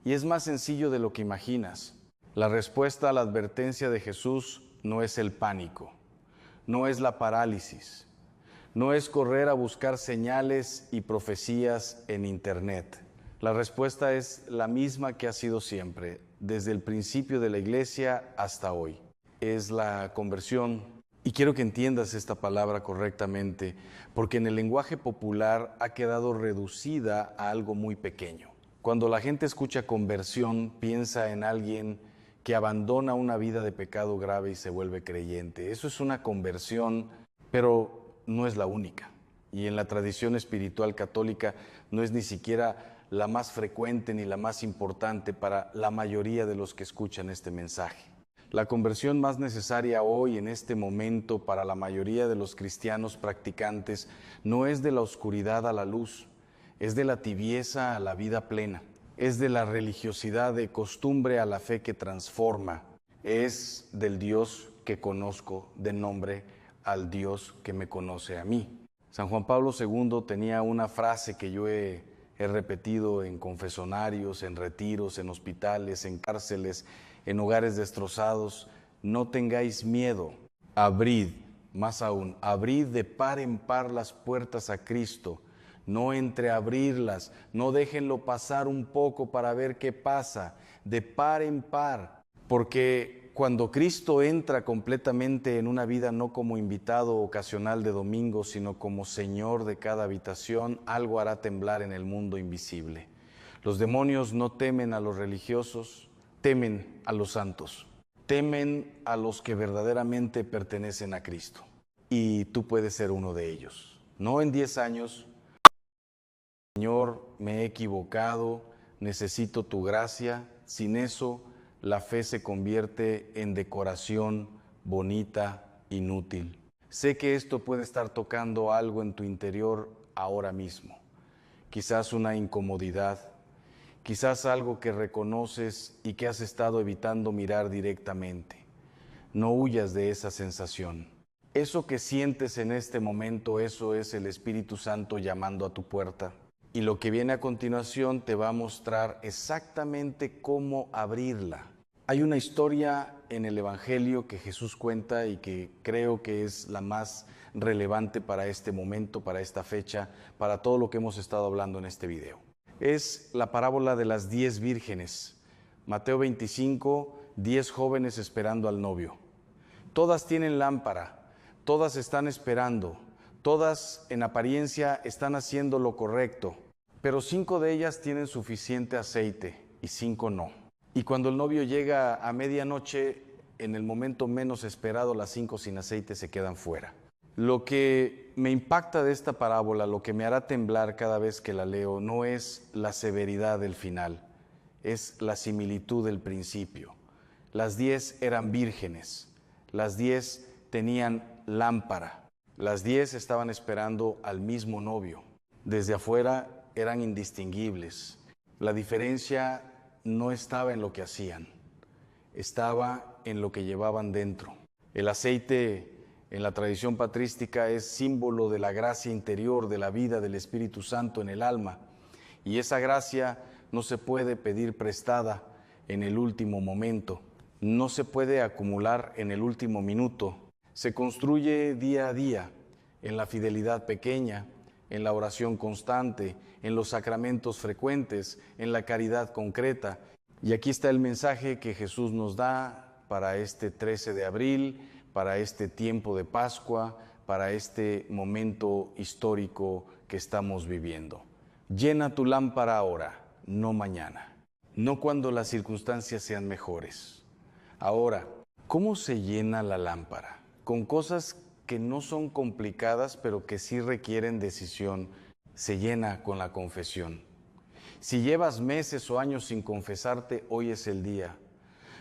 A: y es más sencillo de lo que imaginas. La respuesta a la advertencia de Jesús no es el pánico, no es la parálisis, no es correr a buscar señales y profecías en Internet. La respuesta es la misma que ha sido siempre, desde el principio de la Iglesia hasta hoy. Es la conversión. Y quiero que entiendas esta palabra correctamente, porque en el lenguaje popular ha quedado reducida a algo muy pequeño. Cuando la gente escucha conversión, piensa en alguien que abandona una vida de pecado grave y se vuelve creyente. Eso es una conversión, pero no es la única. Y en la tradición espiritual católica no es ni siquiera la más frecuente ni la más importante para la mayoría de los que escuchan este mensaje. La conversión más necesaria hoy, en este momento, para la mayoría de los cristianos practicantes, no es de la oscuridad a la luz, es de la tibieza a la vida plena, es de la religiosidad de costumbre a la fe que transforma, es del Dios que conozco de nombre al Dios que me conoce a mí. San Juan Pablo II tenía una frase que yo he repetido en confesonarios, en retiros, en hospitales, en cárceles, en hogares destrozados: no tengáis miedo, abrid, más aún, abrid de par en par las puertas a Cristo, no entreabrirlas, no déjenlo pasar un poco para ver qué pasa, de par en par, porque cuando Cristo entra completamente en una vida, no como invitado ocasional de domingo, sino como Señor de cada habitación, algo hará temblar en el mundo invisible. Los demonios no temen a los religiosos, temen a los santos, temen a los que verdaderamente pertenecen a Cristo. Y tú puedes ser uno de ellos. No en 10 años, Señor, me he equivocado, necesito tu gracia. Sin eso, la fe se convierte en decoración bonita, inútil. Sé que esto puede estar tocando algo en tu interior ahora mismo. Quizás una incomodidad, quizás algo que reconoces y que has estado evitando mirar directamente. No huyas de esa sensación. Eso que sientes en este momento, eso es el Espíritu Santo llamando a tu puerta. Y lo que viene a continuación te va a mostrar exactamente cómo abrirla. Hay una historia en el Evangelio que Jesús cuenta y que creo que es la más relevante para este momento, para esta fecha, para todo lo que hemos estado hablando en este video. Es la parábola de las 10 vírgenes. Mateo 25, 10 jóvenes esperando al novio. Todas tienen lámpara, todas están esperando, todas en apariencia están haciendo lo correcto, pero 5 de ellas tienen suficiente aceite y 5 no. Y cuando el novio llega a medianoche, en el momento menos esperado, las 5 sin aceite se quedan fuera. Lo que me impacta de esta parábola, lo que me hará temblar cada vez que la leo, no es la severidad del final, es la similitud del principio. Las 10 eran vírgenes, las 10 tenían lámpara, las 10 estaban esperando al mismo novio. Desde afuera eran indistinguibles. La diferencia no estaba en lo que hacían, estaba en lo que llevaban dentro. El aceite en la tradición patrística es símbolo de la gracia interior, de la vida del Espíritu Santo en el alma. Y esa gracia no se puede pedir prestada en el último momento, no se puede acumular en el último minuto. Se construye día a día, en la fidelidad pequeña, en la oración constante, en los sacramentos frecuentes, en la caridad concreta. Y aquí está el mensaje que Jesús nos da para este 13 de abril, para este tiempo de Pascua, para este momento histórico que estamos viviendo. Llena tu lámpara ahora, no mañana, no cuando las circunstancias sean mejores. Ahora, ¿cómo se llena la lámpara? Con cosas que no son complicadas, pero que sí requieren decisión. Se llena con la confesión. Si llevas meses o años sin confesarte, hoy es el día.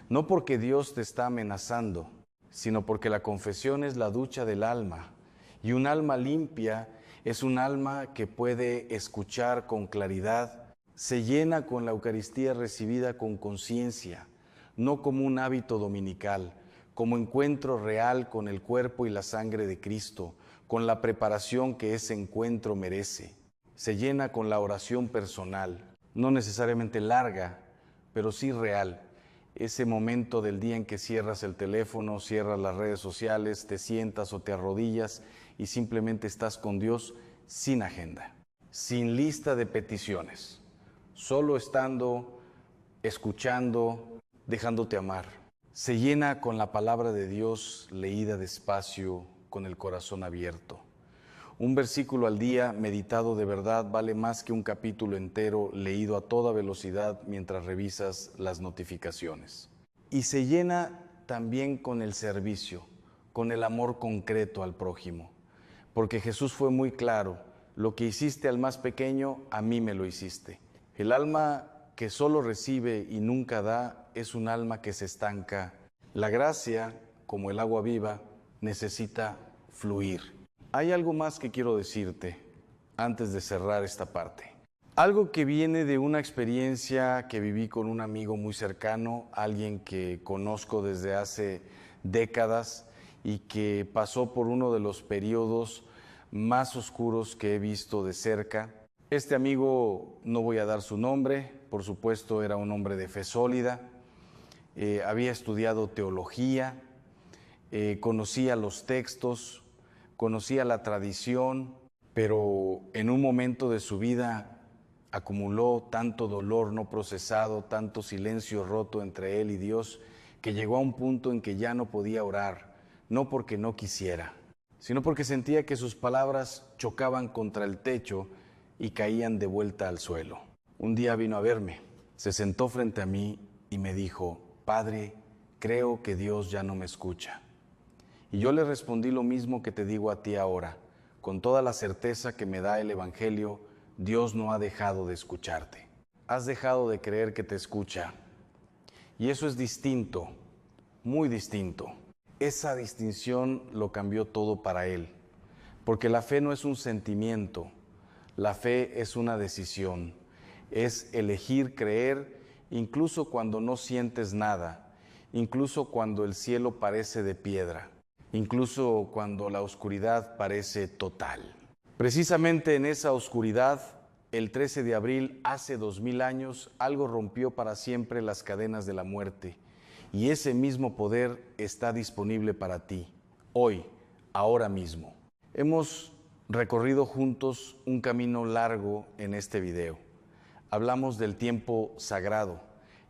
A: No porque Dios te está amenazando, sino porque la confesión es la ducha del alma. Y un alma limpia es un alma que puede escuchar con claridad. Se llena con la Eucaristía recibida con conciencia, no como un hábito dominical, como encuentro real con el cuerpo y la sangre de Cristo, con la preparación que ese encuentro merece. Se llena con la oración personal, no necesariamente larga, pero sí real, ese momento del día en que cierras el teléfono, cierras las redes sociales, te sientas o te arrodillas y simplemente estás con Dios sin agenda, sin lista de peticiones, solo estando, escuchando, dejándote amar. Se llena con la palabra de Dios leída despacio, con el corazón abierto. Un versículo al día meditado de verdad vale más que un capítulo entero leído a toda velocidad mientras revisas las notificaciones. Y se llena también con el servicio, con el amor concreto al prójimo. Porque Jesús fue muy claro: lo que hiciste al más pequeño, a mí me lo hiciste. El alma que solo recibe y nunca da es un alma que se estanca. La gracia, como el agua viva, necesita fluir. Hay algo más que quiero decirte antes de cerrar esta parte. Algo que viene de una experiencia que viví con un amigo muy cercano, alguien que conozco desde hace décadas y que pasó por uno de los periodos más oscuros que he visto de cerca. Este amigo, no voy a dar su nombre, por supuesto era un hombre de fe sólida, había estudiado teología, conocía los textos, conocía la tradición, pero en un momento de su vida acumuló tanto dolor no procesado, tanto silencio roto entre él y Dios, que llegó a un punto en que ya no podía orar, no porque no quisiera, sino porque sentía que sus palabras chocaban contra el techo y caían de vuelta al suelo. Un día vino a verme, se sentó frente a mí y me dijo: Padre, creo que Dios ya no me escucha. Y yo le respondí lo mismo que te digo a ti ahora, con toda la certeza que me da el Evangelio: Dios no ha dejado de escucharte. Has dejado de creer que te escucha. Y eso es distinto, muy distinto. Esa distinción lo cambió todo para él, porque la fe no es un sentimiento, la fe es una decisión, es elegir creer incluso cuando no sientes nada, incluso cuando el cielo parece de piedra, incluso cuando la oscuridad parece total. Precisamente en esa oscuridad, el 13 de abril, hace 2000 años, algo rompió para siempre las cadenas de la muerte. Y ese mismo poder está disponible para ti, hoy, ahora mismo. Hemos recorrido juntos un camino largo en este video. Hablamos del tiempo sagrado,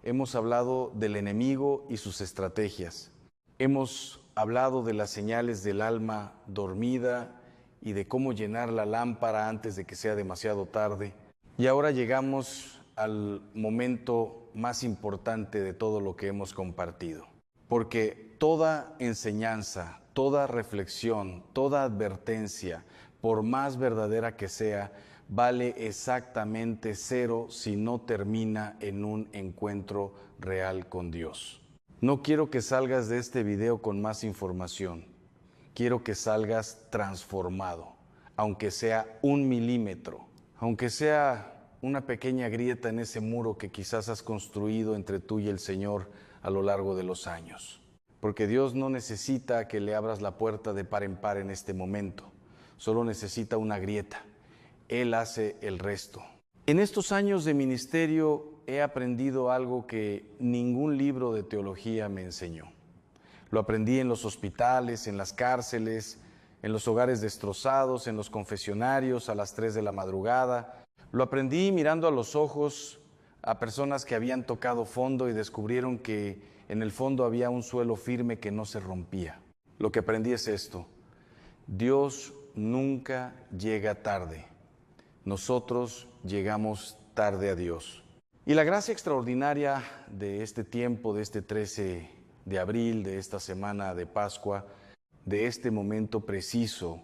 A: hemos hablado del enemigo y sus estrategias. Hemos hablado de las señales del alma dormida y de cómo llenar la lámpara antes de que sea demasiado tarde. Y ahora llegamos al momento más importante de todo lo que hemos compartido. Porque toda enseñanza, toda reflexión, toda advertencia, por más verdadera que sea, vale exactamente cero si no termina en un encuentro real con Dios. No quiero que salgas de este video con más información. Quiero que salgas transformado, aunque sea 1 milímetro, aunque sea una pequeña grieta en ese muro que quizás has construido entre tú y el Señor a lo largo de los años. Porque Dios no necesita que le abras la puerta de par en par en este momento, solo necesita una grieta. Él hace el resto. En estos años de ministerio he aprendido algo que ningún libro de teología me enseñó. Lo aprendí en los hospitales, en las cárceles, en los hogares destrozados, en los confesionarios a las 3 de la madrugada. Lo aprendí mirando a los ojos a personas que habían tocado fondo y descubrieron que en el fondo había un suelo firme que no se rompía. Lo que aprendí es esto: Dios nunca llega tarde. Nosotros llegamos tarde a Dios. Y la gracia extraordinaria de este tiempo, de este 13 de abril, de esta semana de Pascua, de este momento preciso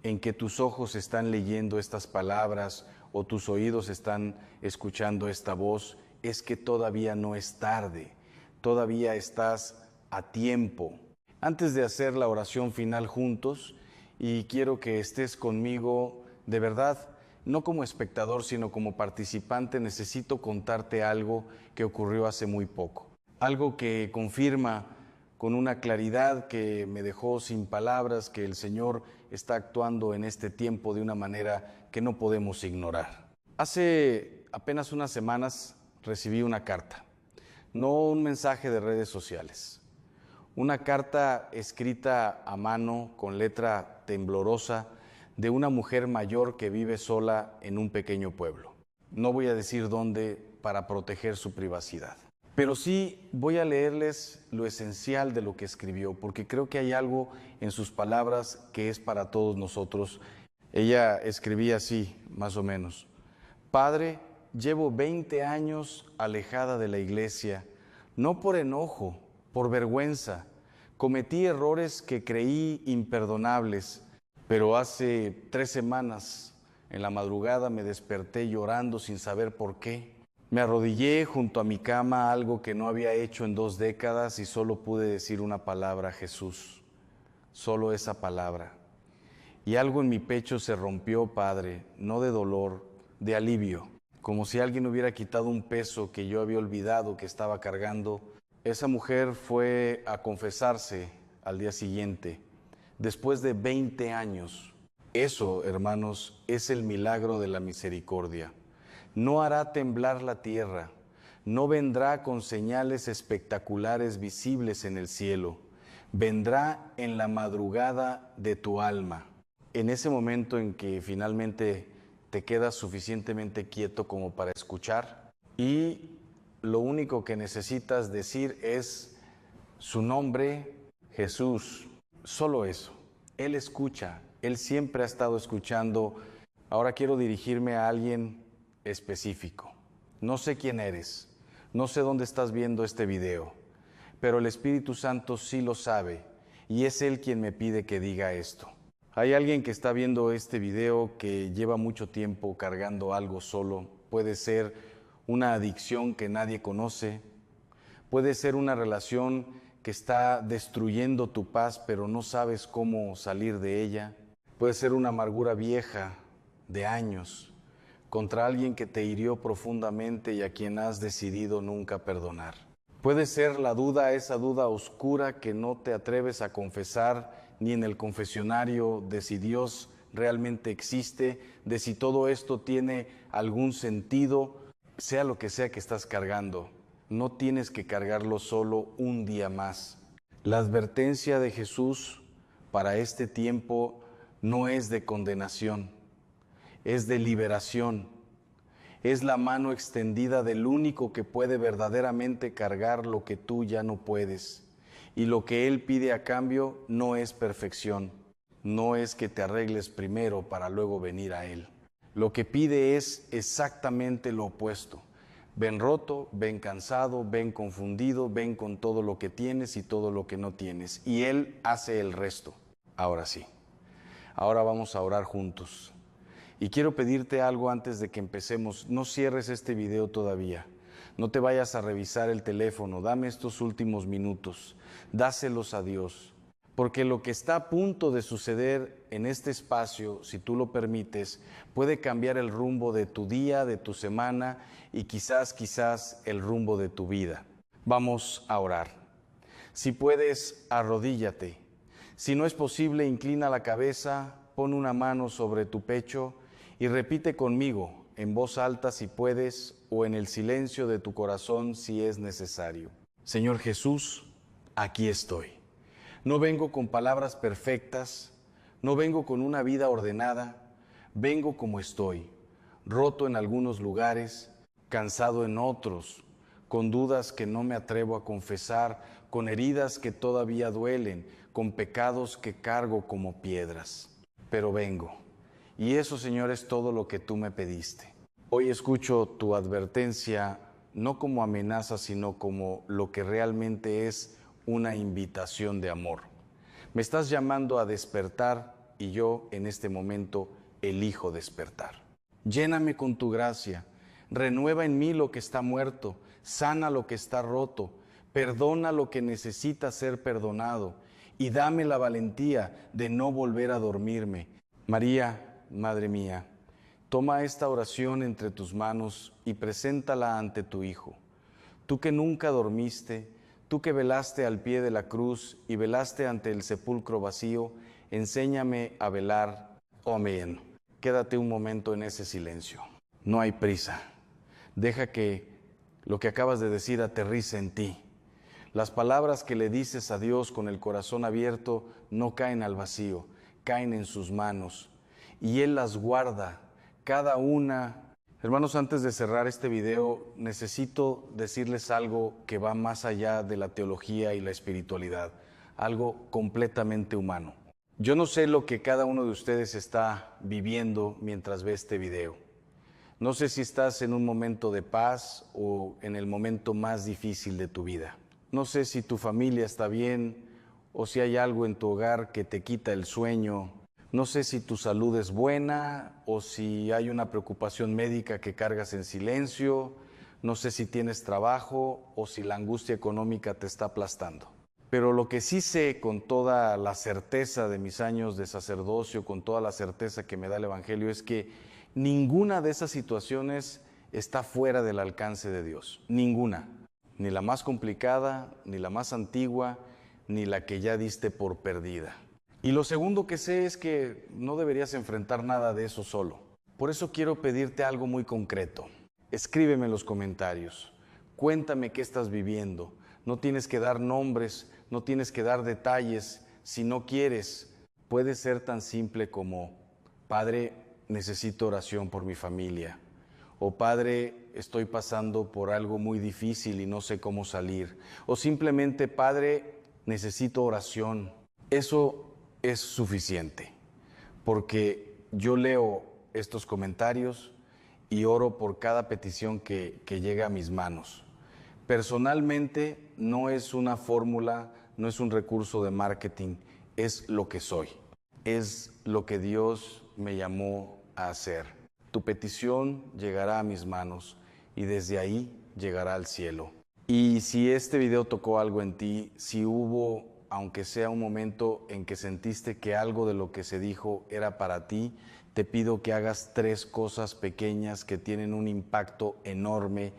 A: en que tus ojos están leyendo estas palabras o tus oídos están escuchando esta voz, es que todavía no es tarde, todavía estás a tiempo. Antes de hacer la oración final juntos, y quiero que estés conmigo de verdad, no como espectador, sino como participante, necesito contarte algo que ocurrió hace muy poco. Algo que confirma con una claridad que me dejó sin palabras que el Señor está actuando en este tiempo de una manera que no podemos ignorar. Hace apenas unas semanas recibí una carta. no un mensaje de redes sociales. Una carta escrita a mano con letra temblorosa de una mujer mayor que vive sola en un pequeño pueblo. No voy a decir dónde para proteger su privacidad, pero sí voy a leerles lo esencial de lo que escribió, porque creo que hay algo en sus palabras que es para todos nosotros. Ella escribía así, más o menos: Padre, llevo 20 años alejada de la iglesia, no por enojo, por vergüenza. Cometí errores que creí imperdonables, pero hace 3 semanas, en la madrugada, me desperté llorando sin saber por qué. Me arrodillé junto a mi cama, algo que no había hecho en 2 décadas, y solo pude decir una palabra: Jesús. Solo esa palabra. Y algo en mi pecho se rompió, Padre, no de dolor, de alivio, como si alguien hubiera quitado un peso que yo había olvidado que estaba cargando. Esa mujer fue a confesarse al día siguiente, después de 20 años. Eso, hermanos, es el milagro de la misericordia. No hará temblar la tierra, no vendrá con señales espectaculares visibles en el cielo, vendrá en la madrugada de tu alma. En ese momento en que finalmente te quedas suficientemente quieto como para escuchar, y lo único que necesitas decir es su nombre, Jesús, solo eso. Él escucha, Él siempre ha estado escuchando. Ahora quiero dirigirme a alguien específico. No sé quién eres, no sé dónde estás viendo este video, pero el Espíritu Santo sí lo sabe, y es Él quien me pide que diga esto. Hay alguien que está viendo este video que lleva mucho tiempo cargando algo solo. Puede ser una adicción que nadie conoce, puede ser una relación que está destruyendo tu paz, pero no sabes cómo salir de ella. Puede ser una amargura vieja de años contra alguien que te hirió profundamente y a quien has decidido nunca perdonar. Puede ser la duda, esa duda oscura que no te atreves a confesar ni en el confesionario, de si Dios realmente existe, de si todo esto tiene algún sentido. Sea lo que sea que estás cargando, no tienes que cargarlo solo un día más. La advertencia de Jesús para este tiempo no es de condenación, es de liberación. Es la mano extendida del único que puede verdaderamente cargar lo que tú ya no puedes. Y lo que Él pide a cambio no es perfección, no es que te arregles primero para luego venir a Él. Lo que pide es exactamente lo opuesto. Ven roto, ven cansado, ven confundido, ven con todo lo que tienes y todo lo que no tienes. Y Él hace el resto. Ahora sí. Ahora vamos a orar juntos. Y quiero pedirte algo antes de que empecemos. No cierres este video todavía. No te vayas a revisar el teléfono. Dame estos últimos minutos. Dáselos a Dios. Porque lo que está a punto de suceder en este espacio, si tú lo permites, puede cambiar el rumbo de tu día, de tu semana y quizás el rumbo de tu vida. Vamos a orar. Si puedes, arrodíllate. Si no es posible, inclina la cabeza, pon una mano sobre tu pecho y repite conmigo, en voz alta si puedes, o en el silencio de tu corazón si es necesario. Señor Jesús, aquí estoy. No vengo con palabras perfectas, no vengo con una vida ordenada, vengo como estoy, roto en algunos lugares, cansado en otros, con dudas que no me atrevo a confesar, con heridas que todavía duelen, con pecados que cargo como piedras. Pero vengo, y eso, Señor, es todo lo que tú me pediste. Hoy escucho tu advertencia no como amenaza, sino como lo que realmente es una invitación de amor. Me estás llamando a despertar y yo en este momento elijo despertar. Lléname con tu gracia, renueva en mí lo que está muerto, sana lo que está roto, perdona lo que necesita ser perdonado y dame la valentía de no volver a dormirme. María, Madre mía, toma esta oración entre tus manos y preséntala ante tu Hijo. Tú que nunca dormiste, tú que velaste al pie de la cruz y velaste ante el sepulcro vacío, enséñame a velar. Amén. Quédate un momento en ese silencio. No hay prisa. Deja que Lo que acabas de decir aterriza en ti. Las palabras que le dices a Dios con el corazón abierto no caen al vacío, caen en sus manos y Él las guarda, cada una. Hermanos, antes de cerrar este video, necesito decirles algo que va más allá de la teología y la espiritualidad, algo completamente humano. Yo no sé lo que cada uno de ustedes está viviendo mientras ve este video. No sé si estás en un momento de paz o en el momento más difícil de tu vida. No sé si tu familia está bien o si hay algo en tu hogar que te quita el sueño. No sé si tu salud es buena o si hay una preocupación médica que cargas en silencio. No sé si tienes trabajo o si la angustia económica te está aplastando. Pero lo que sí sé con toda la certeza de mis años de sacerdocio, con toda la certeza que me da el Evangelio, es que ninguna de esas situaciones está fuera del alcance de Dios. Ninguna. Ni la más complicada, ni la más antigua, ni la que ya diste por perdida. Y lo segundo que sé es que no deberías enfrentar nada de eso solo. Por eso quiero pedirte algo muy concreto. Escríbeme en los comentarios. Cuéntame qué estás viviendo. No tienes que dar nombres, no tienes que dar detalles. Si no quieres, puede ser tan simple como: Padre, necesito oración por mi familia. O Padre, estoy pasando por algo muy difícil y no sé cómo salir. O simplemente: Padre, necesito oración. Eso es suficiente, porque yo leo estos comentarios y oro por cada petición que llega a mis manos. Personalmente no es una fórmula, no es un recurso de marketing, es lo que soy. Es lo que Dios me llamó a hacer. Tu petición llegará a mis manos y desde ahí llegará al cielo. Y si este video tocó algo en ti, si hubo, aunque sea un momento en que sentiste que algo de lo que se dijo era para ti, te pido que hagas 3 cosas pequeñas que tienen un impacto enorme.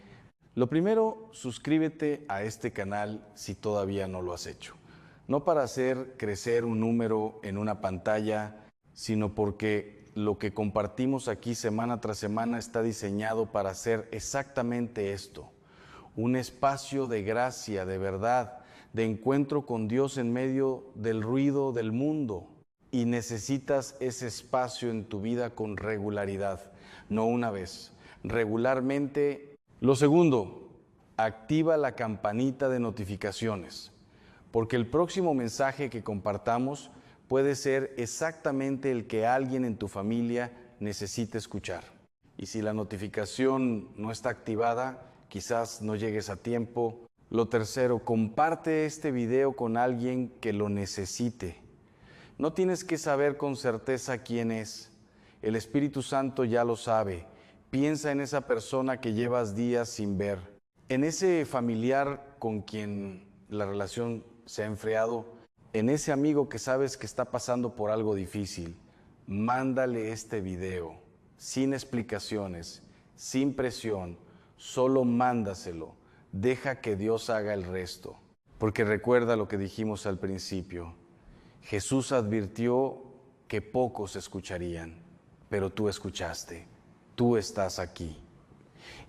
A: Lo primero, suscríbete a este canal si todavía no lo has hecho. No para hacer crecer un número en una pantalla, sino porque lo que compartimos aquí semana tras semana está diseñado para hacer exactamente esto. Un espacio de gracia, de verdad, de encuentro con Dios en medio del ruido del mundo. Y necesitas ese espacio en tu vida con regularidad, no una vez, regularmente. Lo segundo, activa la campanita de notificaciones, porque el próximo mensaje que compartamos puede ser exactamente el que alguien en tu familia necesite escuchar. Y si la notificación no está activada, quizás no llegues a tiempo. Lo tercero, comparte este video con alguien que lo necesite. No tienes que saber con certeza quién es. El Espíritu Santo ya lo sabe. Piensa en esa persona que llevas días sin ver, en ese familiar con quien la relación se ha enfriado, en ese amigo que sabes que está pasando por algo difícil. Mándale este video, sin explicaciones, sin presión, solo mándaselo. Deja que Dios haga el resto. Porque recuerda lo que dijimos al principio. Jesús advirtió que pocos escucharían, pero tú escuchaste, tú estás aquí.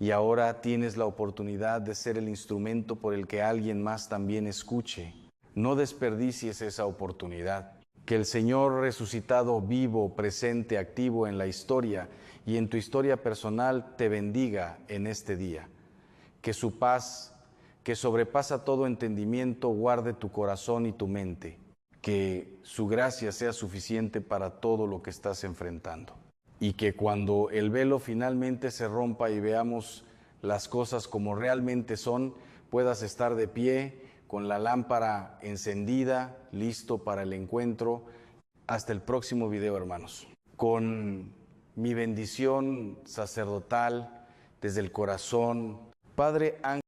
A: Y ahora tienes la oportunidad de ser el instrumento por el que alguien más también escuche. No desperdicies esa oportunidad. Que el Señor resucitado, vivo, presente, activo en la historia y en tu historia personal te bendiga en este día. Que su paz, que sobrepasa todo entendimiento, guarde tu corazón y tu mente. Que su gracia sea suficiente para todo lo que estás enfrentando. Y que cuando el velo finalmente se rompa y veamos las cosas como realmente son, puedas estar de pie, con la lámpara encendida, listo para el encuentro. Hasta el próximo video, hermanos. Con mi bendición sacerdotal desde el corazón, Padre Ángel.